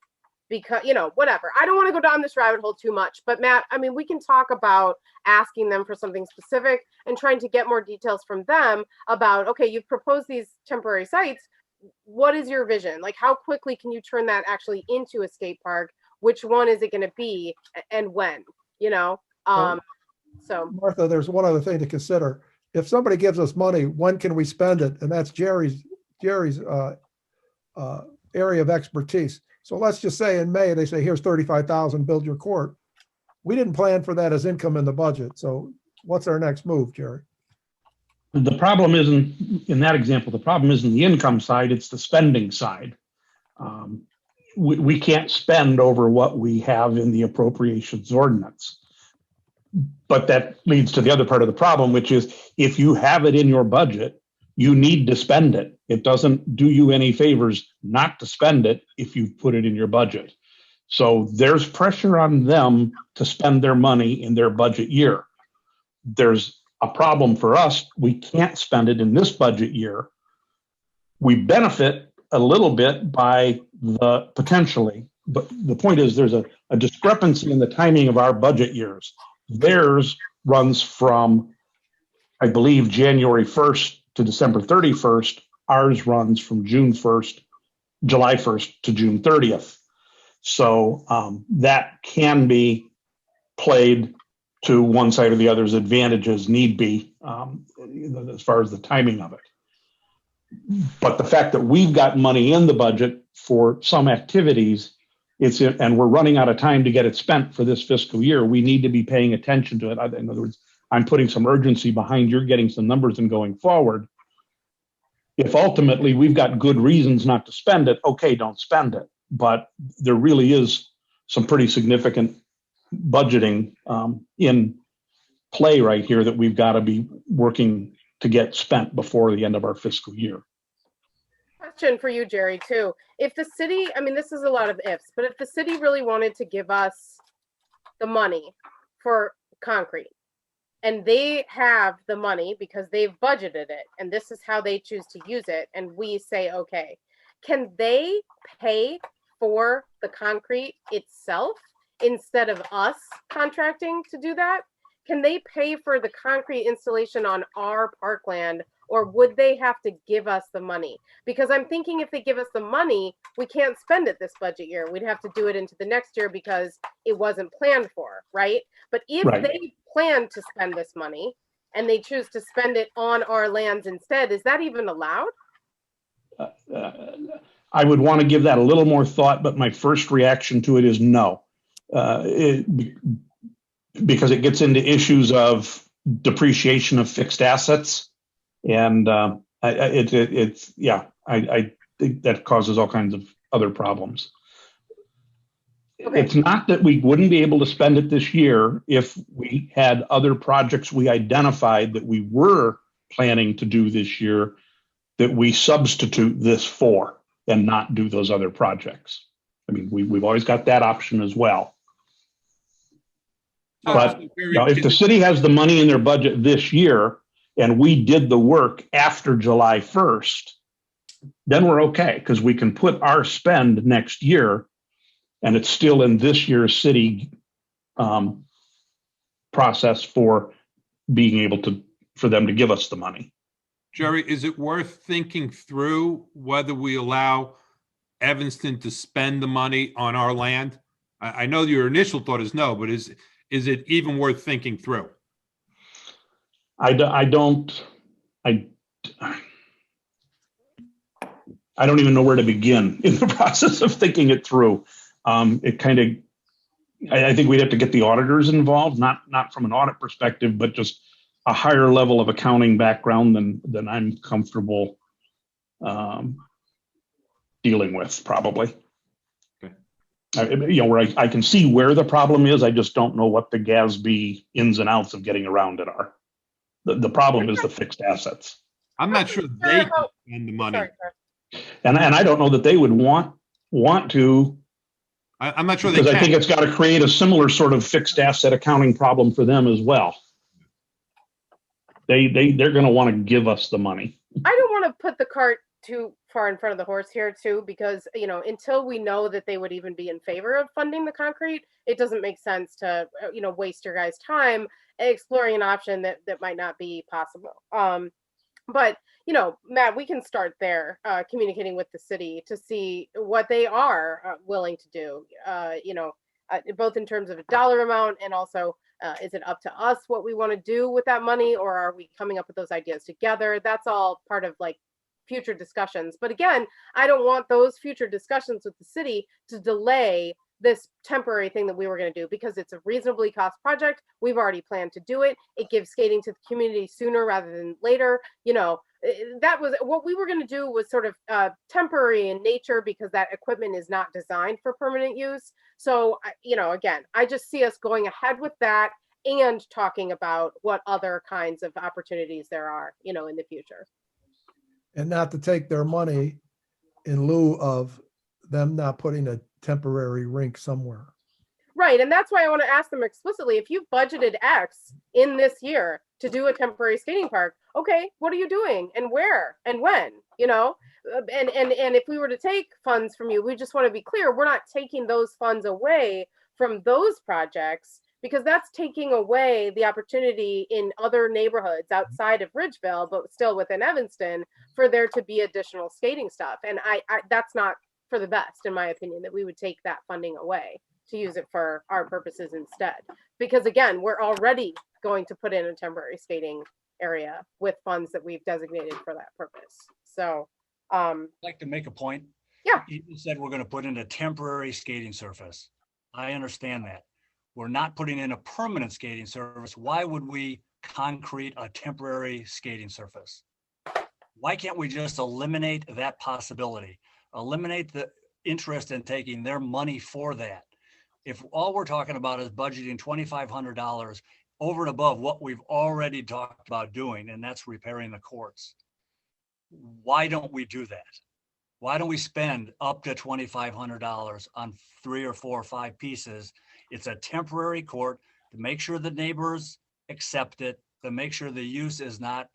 because, you know, whatever. I don't want to go down this rabbit hole too much, but Matt, I mean, we can talk about asking them for something specific and trying to get more details from them about, okay, you've proposed these temporary sites. What is your vision? Like, how quickly can you turn that actually into a skate park? Which one is it going to be and when, you know? So Martha, there's one other thing to consider. If somebody gives us money, when can we spend it? And that's Jerry's area of expertise. So let's just say in May, they say, here's 35,000, build your court. We didn't plan for that as income in the budget. So what's our next move, Jerry? The problem isn't, in that example, the problem isn't the income side, it's the spending side. We can't spend over what we have in the appropriations ordinance. But that leads to the other part of the problem, which is if you have it in your budget, you need to spend it. It doesn't do you any favors not to spend it if you put it in your budget. So there's pressure on them to spend their money in their budget year. There's a problem for us. We can't spend it in this budget year. We benefit a little bit by the potentially, but the point is there's a discrepancy in the timing of our budget years. Theirs runs from, I believe, January 1st to December 31st. Ours runs from July 1st to June 30th. So that can be played to one side or the other's advantage as need be, as far as the timing of it. But the fact that we've got money in the budget for some activities, and we're running out of time to get it spent for this fiscal year, we need to be paying attention to it. In other words, I'm putting some urgency behind your getting some numbers and going forward. If ultimately we've got good reasons not to spend it, okay, don't spend it. But there really is some pretty significant budgeting in play right here that we've got to be working to get spent before the end of our fiscal year. question for you, Jerry, too. If the city, I mean, this is a lot of ifs, but if the city really wanted to give us the money for concrete, and they have the money because they've budgeted it, and this is how they choose to use it, and we say, okay, can they pay for the concrete itself instead of us contracting to do that? Can they pay for the concrete installation on our parkland, or would they have to give us the money? Because I'm thinking if they give us the money, we can't spend it this budget year. We'd have to do it into the next year because it wasn't planned for, right? But if they plan to spend this money and they choose to spend it on our lands instead, is that even allowed? I would want to give that a little more thought, but my first reaction to it is no. Because it gets into issues of depreciation of fixed assets. And I think that causes all kinds of other problems. Okay. It's not that we wouldn't be able to spend it this year if we had other projects we identified that we were planning to do this year that we substitute this for and not do those other projects. I mean, we've always got that option as well. But if the city has the money in their budget this year and we did the work after July 1st, then we're okay because we can put our spend next year and it's still in this year's city process for being able for them to give us the money. Jerry, is it worth thinking through whether we allow Evanston to spend the money on our land? I know your initial thought is no, but is it even worth thinking through? I don't even know where to begin in the process of thinking it through. I think we'd have to get the auditors involved, not from an audit perspective, but just a higher level of accounting background than I'm comfortable dealing with, probably. Where I can see where the problem is, I just don't know what the GASB ins and outs of getting around it are. The problem is the fixed assets. I'm not sure they can spend the money. And I don't know that they would want to. I'm not sure they because can. I think it's got to create a similar sort of fixed asset accounting problem for them as well. They're going to want to give us the money. I don't want to put the cart too far in front of the horse here too, because, until we know that they would even be in favor of funding the concrete, it doesn't make sense to, waste your guys' time exploring an option that might not be possible. But, Matt, we can start there, communicating with the city to see what they are willing to do, both in terms of a dollar amount and also is it up to us what we want to do with that money, or are we coming up with those ideas together? That's all part of future discussions. But again, I don't want those future discussions with the city to delay this temporary thing that we were going to do, because it's a reasonably cost project. We've already planned to do it. It gives skating to the community sooner rather than later. That was what we were going to do, was sort of temporary in nature, because that equipment is not designed for permanent use. So, again, I just see us going ahead with that and talking about what other kinds of opportunities there are, in the future. And not to take their money in lieu of them not putting a temporary rink somewhere. Right. And that's why I want to ask them explicitly, if you've budgeted X in this year to do a temporary skating park, okay, what are you doing and where and when, and if we were to take funds from you, we just want to be clear, we're not taking those funds away from those projects, because that's taking away the opportunity in other neighborhoods outside of Ridgeville, but still within Evanston, for there to be additional skating stuff. And I that's not for the best, in my opinion, that we would take that funding away to use it for our purposes instead. Because again, we're already going to put in a temporary skating area with funds that we've designated for that purpose. So I'd like to make a point. Yeah. You said we're going to put in a temporary skating surface. I understand that. We're not putting in a permanent skating surface. Why would we concrete a temporary skating surface? Why can't we just eliminate that possibility? Eliminate the interest in taking their money for that. If all we're talking about is budgeting $2,500 over and above what we've already talked about doing, and that's repairing the courts, why don't we do that? Why don't we spend up to $2,500 on 3 or 4 or 5 pieces? It's a temporary court to make sure the neighbors accept it, to make sure the use is not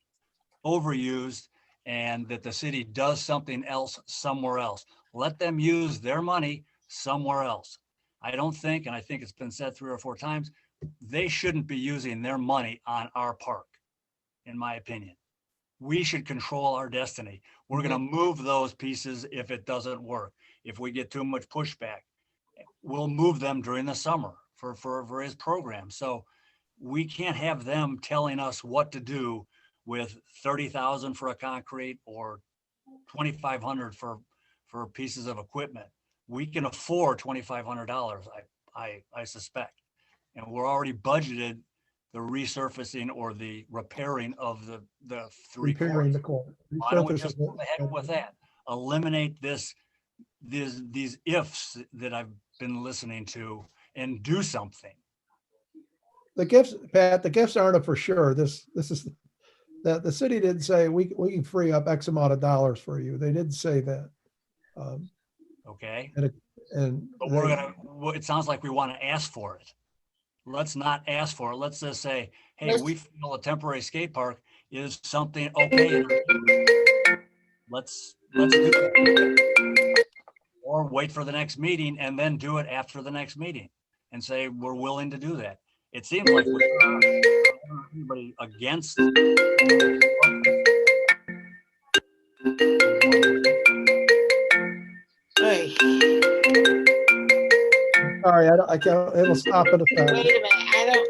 overused, and that the city does something else somewhere else. Let them use their money somewhere else. I don't think, and I think it's been said 3 or 4 times, they shouldn't be using their money on our park, in my opinion. We should control our destiny. We're going to move those pieces if it doesn't work. If we get too much pushback, we'll move them during the summer for his program. So we can't have them telling us what to do with $30,000 for a concrete or $2,500 for pieces of equipment. We can afford $2,500, I suspect. And we're already budgeted the resurfacing or the repairing of the 3 Repairing the courts. court. Why don't we just go ahead with that? Eliminate these ifs that I've been listening to and do something. The gifts, Pat, the gifts aren't a for sure. This is that the city didn't say we can free up X amount of dollars for you. They didn't say that. Okay. But it sounds like we want to ask for it. Let's not ask for it. Let's just say, hey, we feel a temporary skate park is something okay. Let's do it. Or wait for the next meeting and then do it after the next meeting and say we're willing to do that. It seems like we're not anybody against. Sorry, I can't. It'll stop in a Wait a second. minute,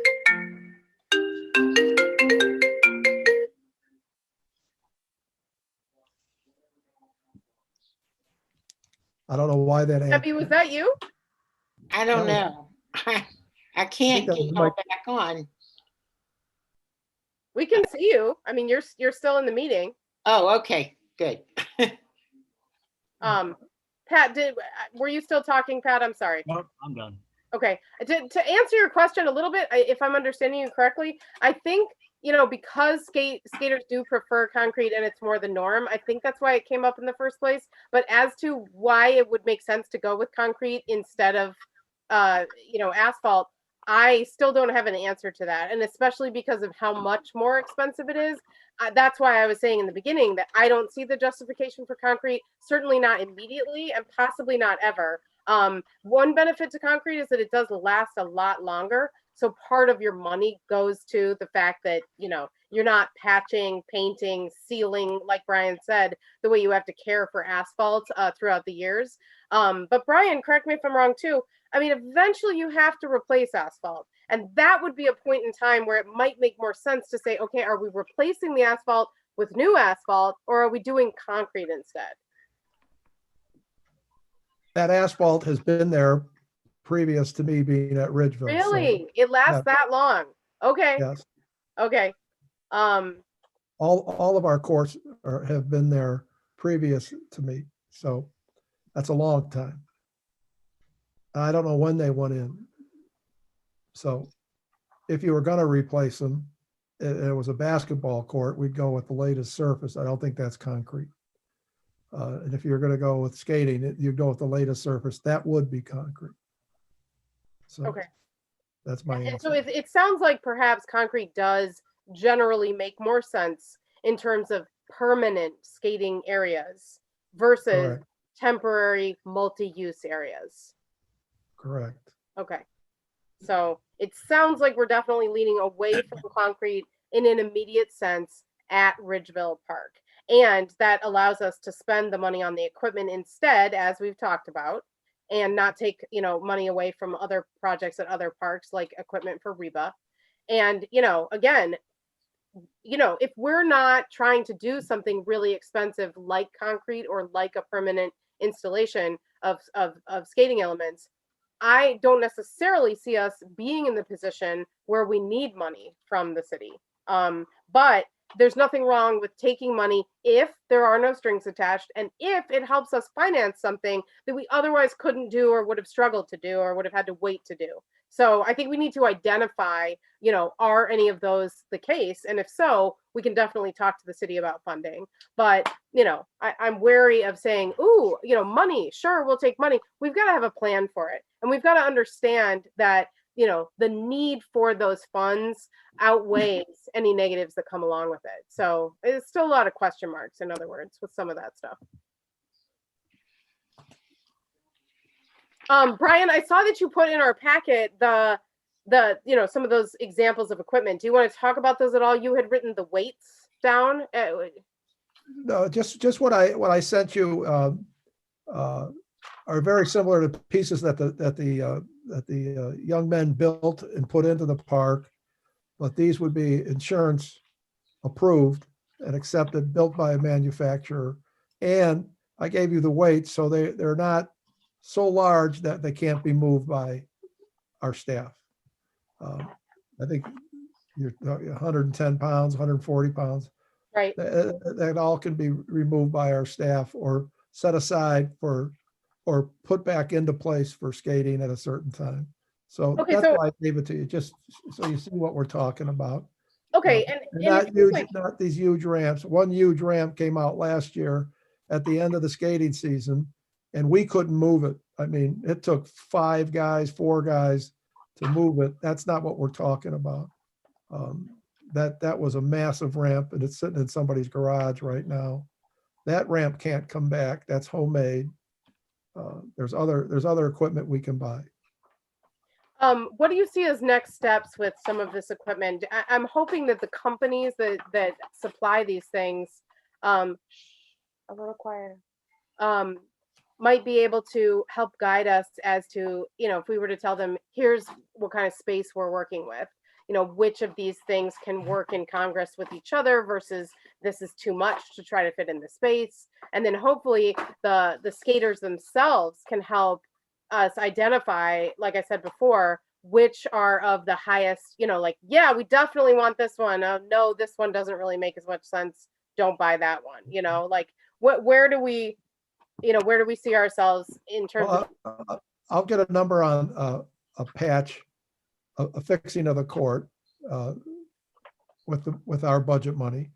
I don't know why that happened. Debbie, was that you? I don't No. know. I can't that get was her back on. We can see you. I mean, you're still in the meeting. Oh, okay, good. Pat, were you still talking, Pat? I'm sorry. Nope, I'm done. Okay. To answer your question a little bit, if I'm understanding you correctly, I think, because skaters do prefer concrete and it's more the norm, I think that's why it came up in the first place. But as to why it would make sense to go with concrete instead of, asphalt, I still don't have an answer to that. And especially because of how much more expensive it is. That's why I was saying in the beginning that I don't see the justification for concrete, certainly not immediately and possibly not ever. One benefit to concrete is that it does last a lot longer. So part of your money goes to the fact that, you're not patching, painting, sealing, like Brian said, the way you have to care for asphalt throughout the years. But Brian, correct me if I'm wrong too. I mean, eventually you have to replace asphalt. And that would be a point in time where it might make more sense to say, okay, are we replacing the asphalt with new asphalt or are we doing concrete instead? That asphalt has been there previous to me being at Ridgeville. Really? So, It lasts yeah. that long? Okay. Yes. Okay. All of our courts have been there previous to me. So that's a long time. I don't know when they went in. So if you were going to replace them, it was a basketball court, we'd go with the latest surface. I don't think that's concrete. And if you're going to go with skating, you'd go with the latest surface. That would be concrete. So okay. That's my answer. And so it sounds like perhaps concrete does generally make more sense in terms of permanent skating areas versus Correct. temporary multi-use areas. Correct. Okay. So it sounds like we're definitely leaning away from concrete in an immediate sense at Ridgeville Park. And that allows us to spend the money on the equipment instead, as we've talked about, and not take, money away from other projects at other parks like equipment for Reba. And, again, if we're not trying to do something really expensive like concrete or like a permanent installation of skating elements, I don't necessarily see us being in the position where we need money from the city. But there's nothing wrong with taking money if there are no strings attached and if it helps us finance something that we otherwise couldn't do or would have struggled to do or would have had to wait to do. So I think we need to identify, are any of those the case? And if so, we can definitely talk to the city about funding. But, I'm wary of saying, ooh, money, sure, we'll take money. We've got to have a plan for it. And we've got to understand that, the need for those funds outweighs any negatives that come along with it. So it's still a lot of question marks, in other words, with some of that stuff. Brian, I saw that you put in our packet the some of those examples of equipment. Do you want to talk about those at all? You had written the weights down. No, just what I sent you are very similar to pieces that the young men built and put into the park, but these would be insurance approved and accepted, built by a manufacturer. And I gave you the weights, so they're not so large that they can't be moved by our staff. I think you're 110 pounds, 140 pounds. Right. That all can be removed by our staff or set aside or put back into place for skating at a certain time. So Okay, that's so- why I gave it to you, just so you see what we're talking about. Okay, And and not it huge, seems like- not these huge ramps. One huge ramp came out last year at the end of the skating season, and we couldn't move it. I mean, it took 4 guys to move it. That's not what we're talking about. That was a massive ramp, and it's sitting in somebody's garage right now. That ramp can't come back. That's homemade. There's other equipment we can buy. What do you see as next steps with some of this equipment? I'm hoping that the companies that supply these things, a little quieter, might be able to help guide us as to, if we were to tell them, here's what kind of space we're working with, which of these things can work in Congress with each other versus this is too much to try to fit in the space. And then hopefully the skaters themselves can help us identify, like I said before, which are of the highest, like, yeah, we definitely want this one. No, this one doesn't really make as much sense. Don't buy that one. Like where do we see ourselves in terms of? I'll get a number on a patch, a fixing of the court with our budget money.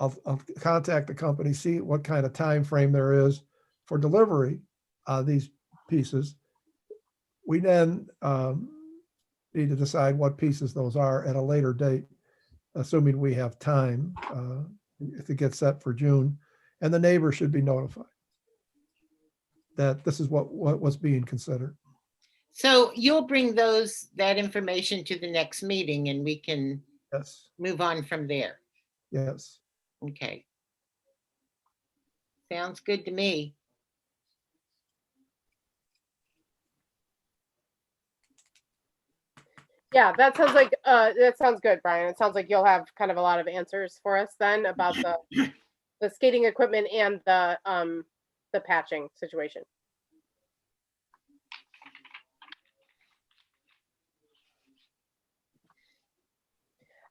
I'll contact the company, see what kind of time frame there is for delivery on these pieces. We then need to decide what pieces those are at a later date, assuming we have time, if it gets set for June. And the neighbor should be notified that this is what's being considered. So you'll bring that information to the next meeting and we can move on from there. Yes. Okay. Sounds good to me. Yeah, that sounds good, Brian. It sounds like you'll have kind of a lot of answers for us then about the skating equipment and the patching situation.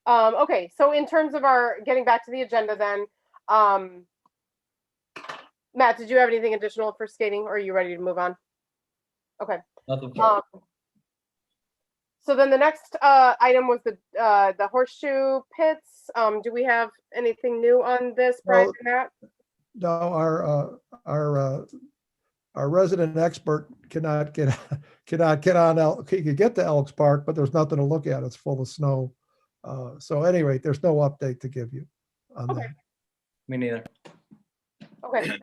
Okay, so in terms of our getting back to the agenda then, Matt, did you have anything additional for skating or are you ready to move on? Okay. Nothing. So then the next item was the horseshoe pits. Do we have anything new on this, Brian? No, our resident expert cannot get on. He could get to Elks Park, but there's nothing to look at. It's full of snow. So at any rate, there's no update to give you on that. Me neither. Okay.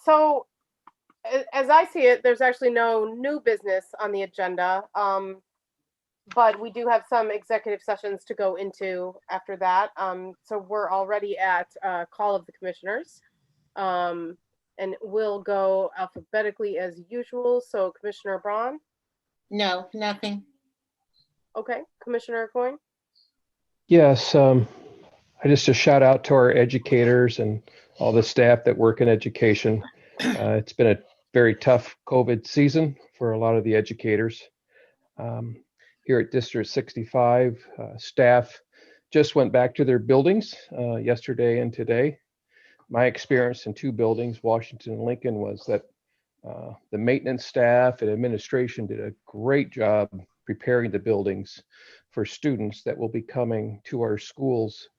So as I see it, there's actually no new business on the agenda. But we do have some executive sessions to go into after that. So we're already at call of the commissioners. And we'll go alphabetically as usual. So Commissioner Braun? No, nothing. Okay, Commissioner Coyne? Yes, just a shout out to our educators and all the staff that work in education. It's been a very tough COVID season for a lot of the educators. Here at District 65, staff just went back to their buildings yesterday and today. My experience in two buildings, Washington and Lincoln, was that the maintenance staff and administration did a great job preparing the buildings for students that will be coming to our schools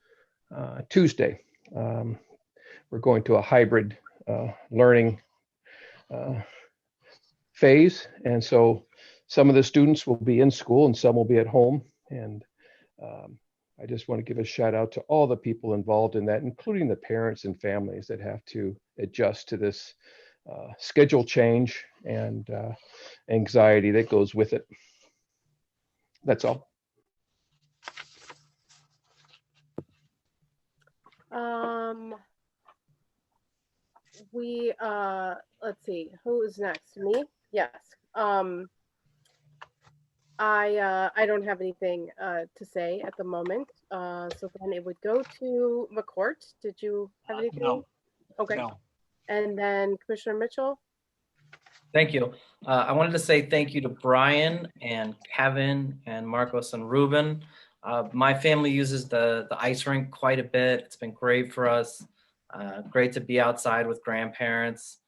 Tuesday. We're going to a hybrid learning phase, and so some of the students will be in school and some will be at home. And I just want to give a shout out to all the people involved in that, including the parents and families that have to adjust to this schedule change and anxiety that goes with it. That's all. Let's see, who is next? Me? Yes. I don't have anything to say at the moment. So then it would go to McCourt. Did you have anything? No. Okay. No. And then Commissioner Mitchell? Thank you. I wanted to say thank you to Brian and Kevin and Marcos and Ruben. My family uses the ice rink quite a bit. It's been great for us. Great to be outside with grandparents.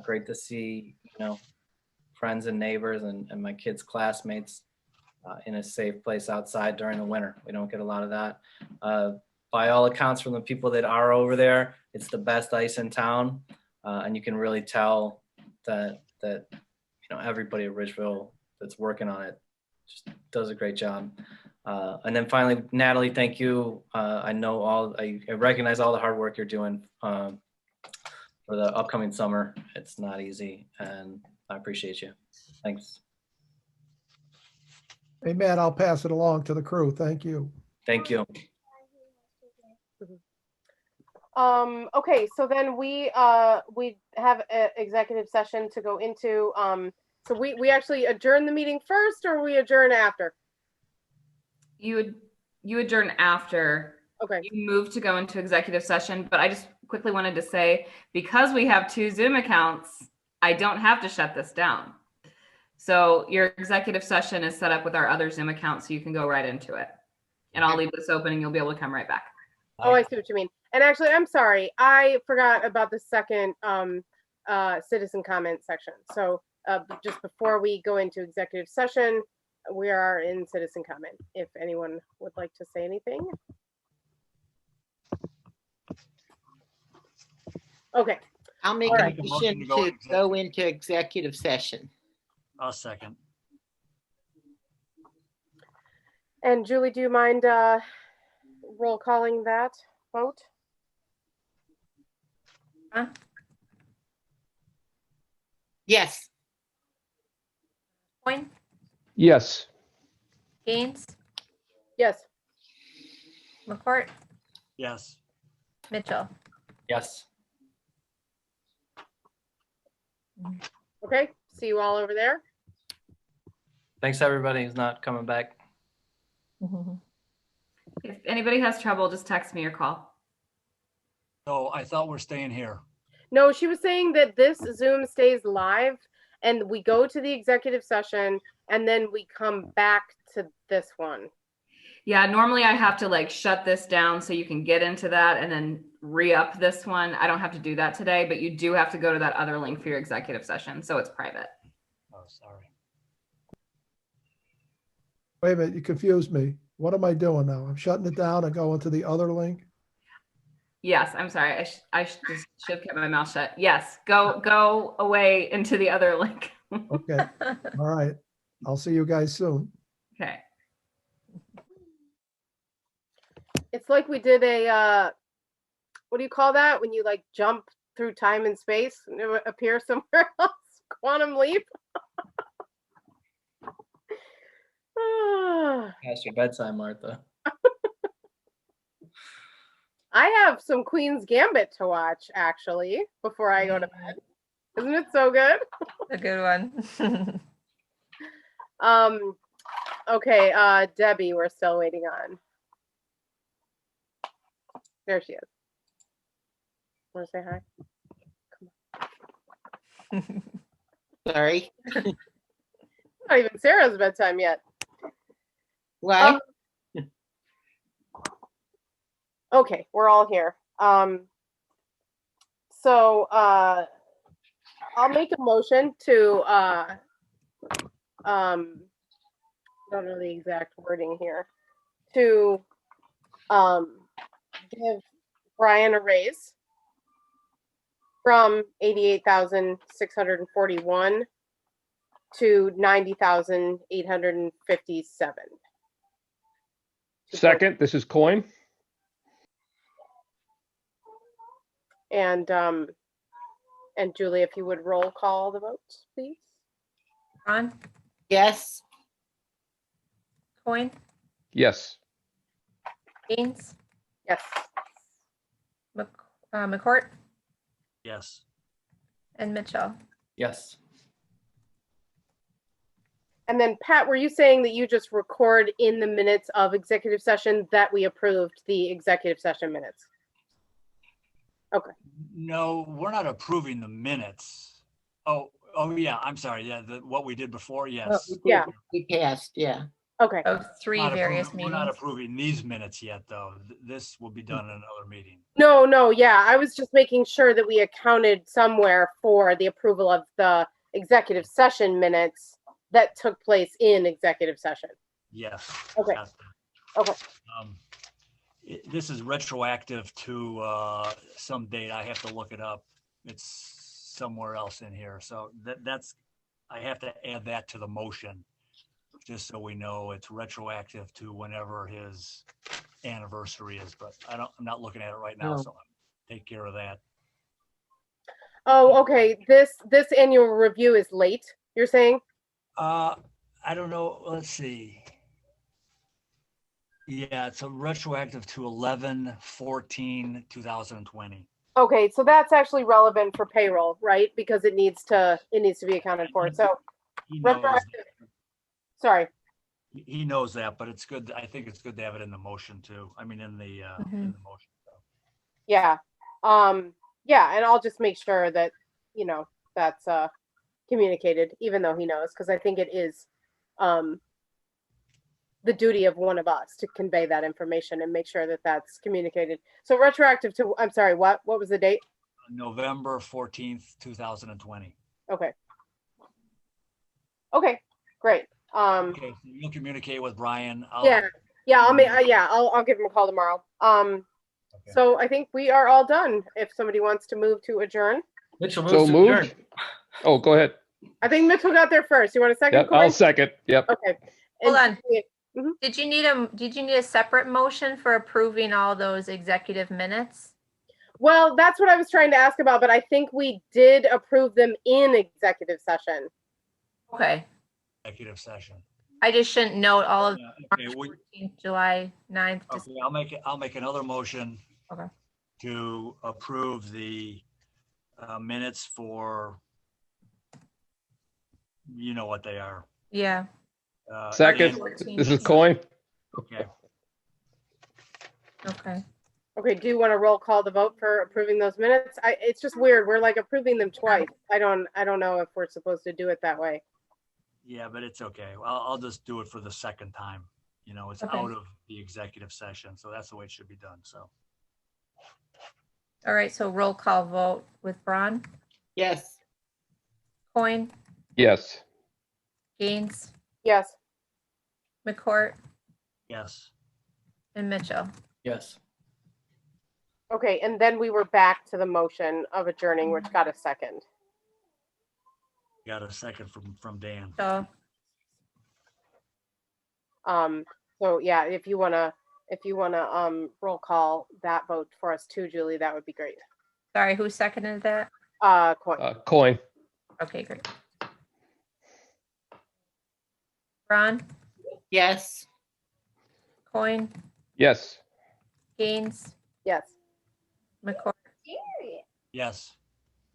Great to see, friends and neighbors and my kids' classmates in a safe place outside during the winter. We don't get a lot of that. By all accounts from the people that are over there, it's the best ice in town. And you can really tell that everybody at Ridgeville that's working on it just does a great job. And then finally, Natalie, thank you. I recognize all the hard work you're doing for the upcoming summer. It's not easy, and I appreciate you. Thanks. Hey, Matt, I'll pass it along to the crew. Thank you. Thank you. Okay, so then we have an executive session to go into. So we actually adjourn the meeting first, or we adjourn after? You adjourn after. Okay. You move to go into executive session, but I just quickly wanted to say, because we have 2 Zoom accounts, I don't have to shut this down. So your executive session is set up with our other Zoom account, so you can go right into it. And I'll leave this open and you'll be able to come right back. Oh, I see what you mean. And actually, I'm sorry, I forgot about the second citizen comment section. So just before we go into executive session, we are in citizen comment. If anyone would like to say anything. Okay. I'll make All a right. motion to go into executive session. I'll second. And Julie, do you mind roll calling that vote? Yes. Coin, Yes. Gaines, Yes. McCourt, Yes. Mitchell. Yes. Okay. See you all over there. Thanks, everybody who's not coming back. If anybody has trouble, just text me or call. So I thought we're staying here. No, she was saying that this Zoom stays live and we go to the executive session and then we come back to this one. Yeah, normally I have to like shut this down so you can get into that and then re-up this one. I don't have to do that today, but you do have to go to that other link for your executive session, so it's private. Oh, sorry. Wait a minute, you confused me. What am I doing now? I'm shutting it down and going to the other link? Yes, I'm sorry. I just should have kept my mouth shut. Yes, go away into the other link. Okay, all right. I'll see you guys soon. Okay. It's like we did a, what do you call that? When you like jump through time and space and it appear somewhere else? Quantum leap? Past your bedtime, Martha. I have some Queen's Gambit to watch actually before I go to bed. Isn't it so good? A good one. Okay, Debbie, we're still waiting on. There she is. Want to say hi? Sorry. Not even Sarah's bedtime yet. What? Okay, we're all here. So I'll make a motion to I don't know the exact wording here, to give Brian a raise from 88,641 to 90,857. Second, this is Coin. And Julie, if you would roll call the vote, please. Ron, Yes. Coin, Yes. Gaines, Yes. McCourt, Yes. and Mitchell. Yes. And then Pat, were you saying that you just record in the minutes of executive session that we approved the executive session minutes? Okay. No, we're not approving the minutes. Oh yeah, I'm sorry. Yeah, what we did before, yes. Yeah. We passed, yeah. Okay. Of three Not various approving- meetings. We're not approving these minutes yet, though. This will be done in another meeting. No, yeah, I was just making sure that we accounted somewhere for the approval of the executive session minutes that took place in executive session. Yes. Okay. Yes. Okay. This is retroactive to some date. I have to look it up. It's somewhere else in here. So that's, I have to add that to the motion, just so we know it's retroactive to whenever his anniversary is, but I'm not looking at it right now, No. so I'll take care of that. Oh, okay. This annual review is late, you're saying? I don't know. Let's see. Yeah, it's a retroactive to 11/14/2020. Okay, so that's actually relevant for payroll, right? Because it needs to be accounted for. So He knows, retroactive. Sorry. he knows that, but it's good. I think it's good to have it in the motion too. I mean, in the motion. Yeah. Yeah, and I'll just make sure that, that's communicated, even though he knows, because I think it is the duty of one of us to convey that information and make sure that that's communicated. So retroactive to, I'm sorry, what was the date? November 14th, 2020. Okay. Okay, great. Okay, so you'll communicate with Brian. I'll give him a call tomorrow. So I think we are all done. If somebody wants to move to adjourn. Mitchell moves So to moved. adjourn. Oh, go ahead. I think Mitchell got there first. You want a second? Yep, I'll Cory? second. Yep. Okay. Hold on. Mhm. Did you need a separate motion for approving all those executive minutes? Well, that's what I was trying to ask about, but I think we did approve them in executive session. Okay. Executive session. I just shouldn't note all of Okay, March we- 14th, July 9th. Okay, I'll make another motion. Okay. To approve the minutes for, you know what they are. Yeah. Second, January- this is Coin. Okay, Okay. Okay, do you want to roll call the vote for approving those minutes? It's just weird. We're like approving them twice. I don't know if we're supposed to do it that way. yeah, but it's okay. I'll just do it for the second time. You know, it's Okay. out of the executive session, so that's the way it should be done, so. All right. So roll call vote with Braun, Yes. Coin, Yes. Gaines, Yes. McCourt, Yes. and Mitchell. Yes. Okay, and then we were back to the motion of adjourning, which got a second. Got a second from Dan. So So yeah, if you wanna roll call that vote for us too, Julie, that would be great. sorry, who seconded that? Coin. Coin. Okay, great. Braun, Yes. Coin, Yes. Gaines, Yes. McCourt, Yes.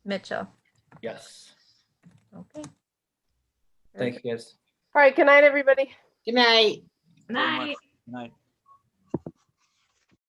Mitchell. Yes. Okay. Thank you, guys. All right, good night, everybody. Good night. Very much. Good night.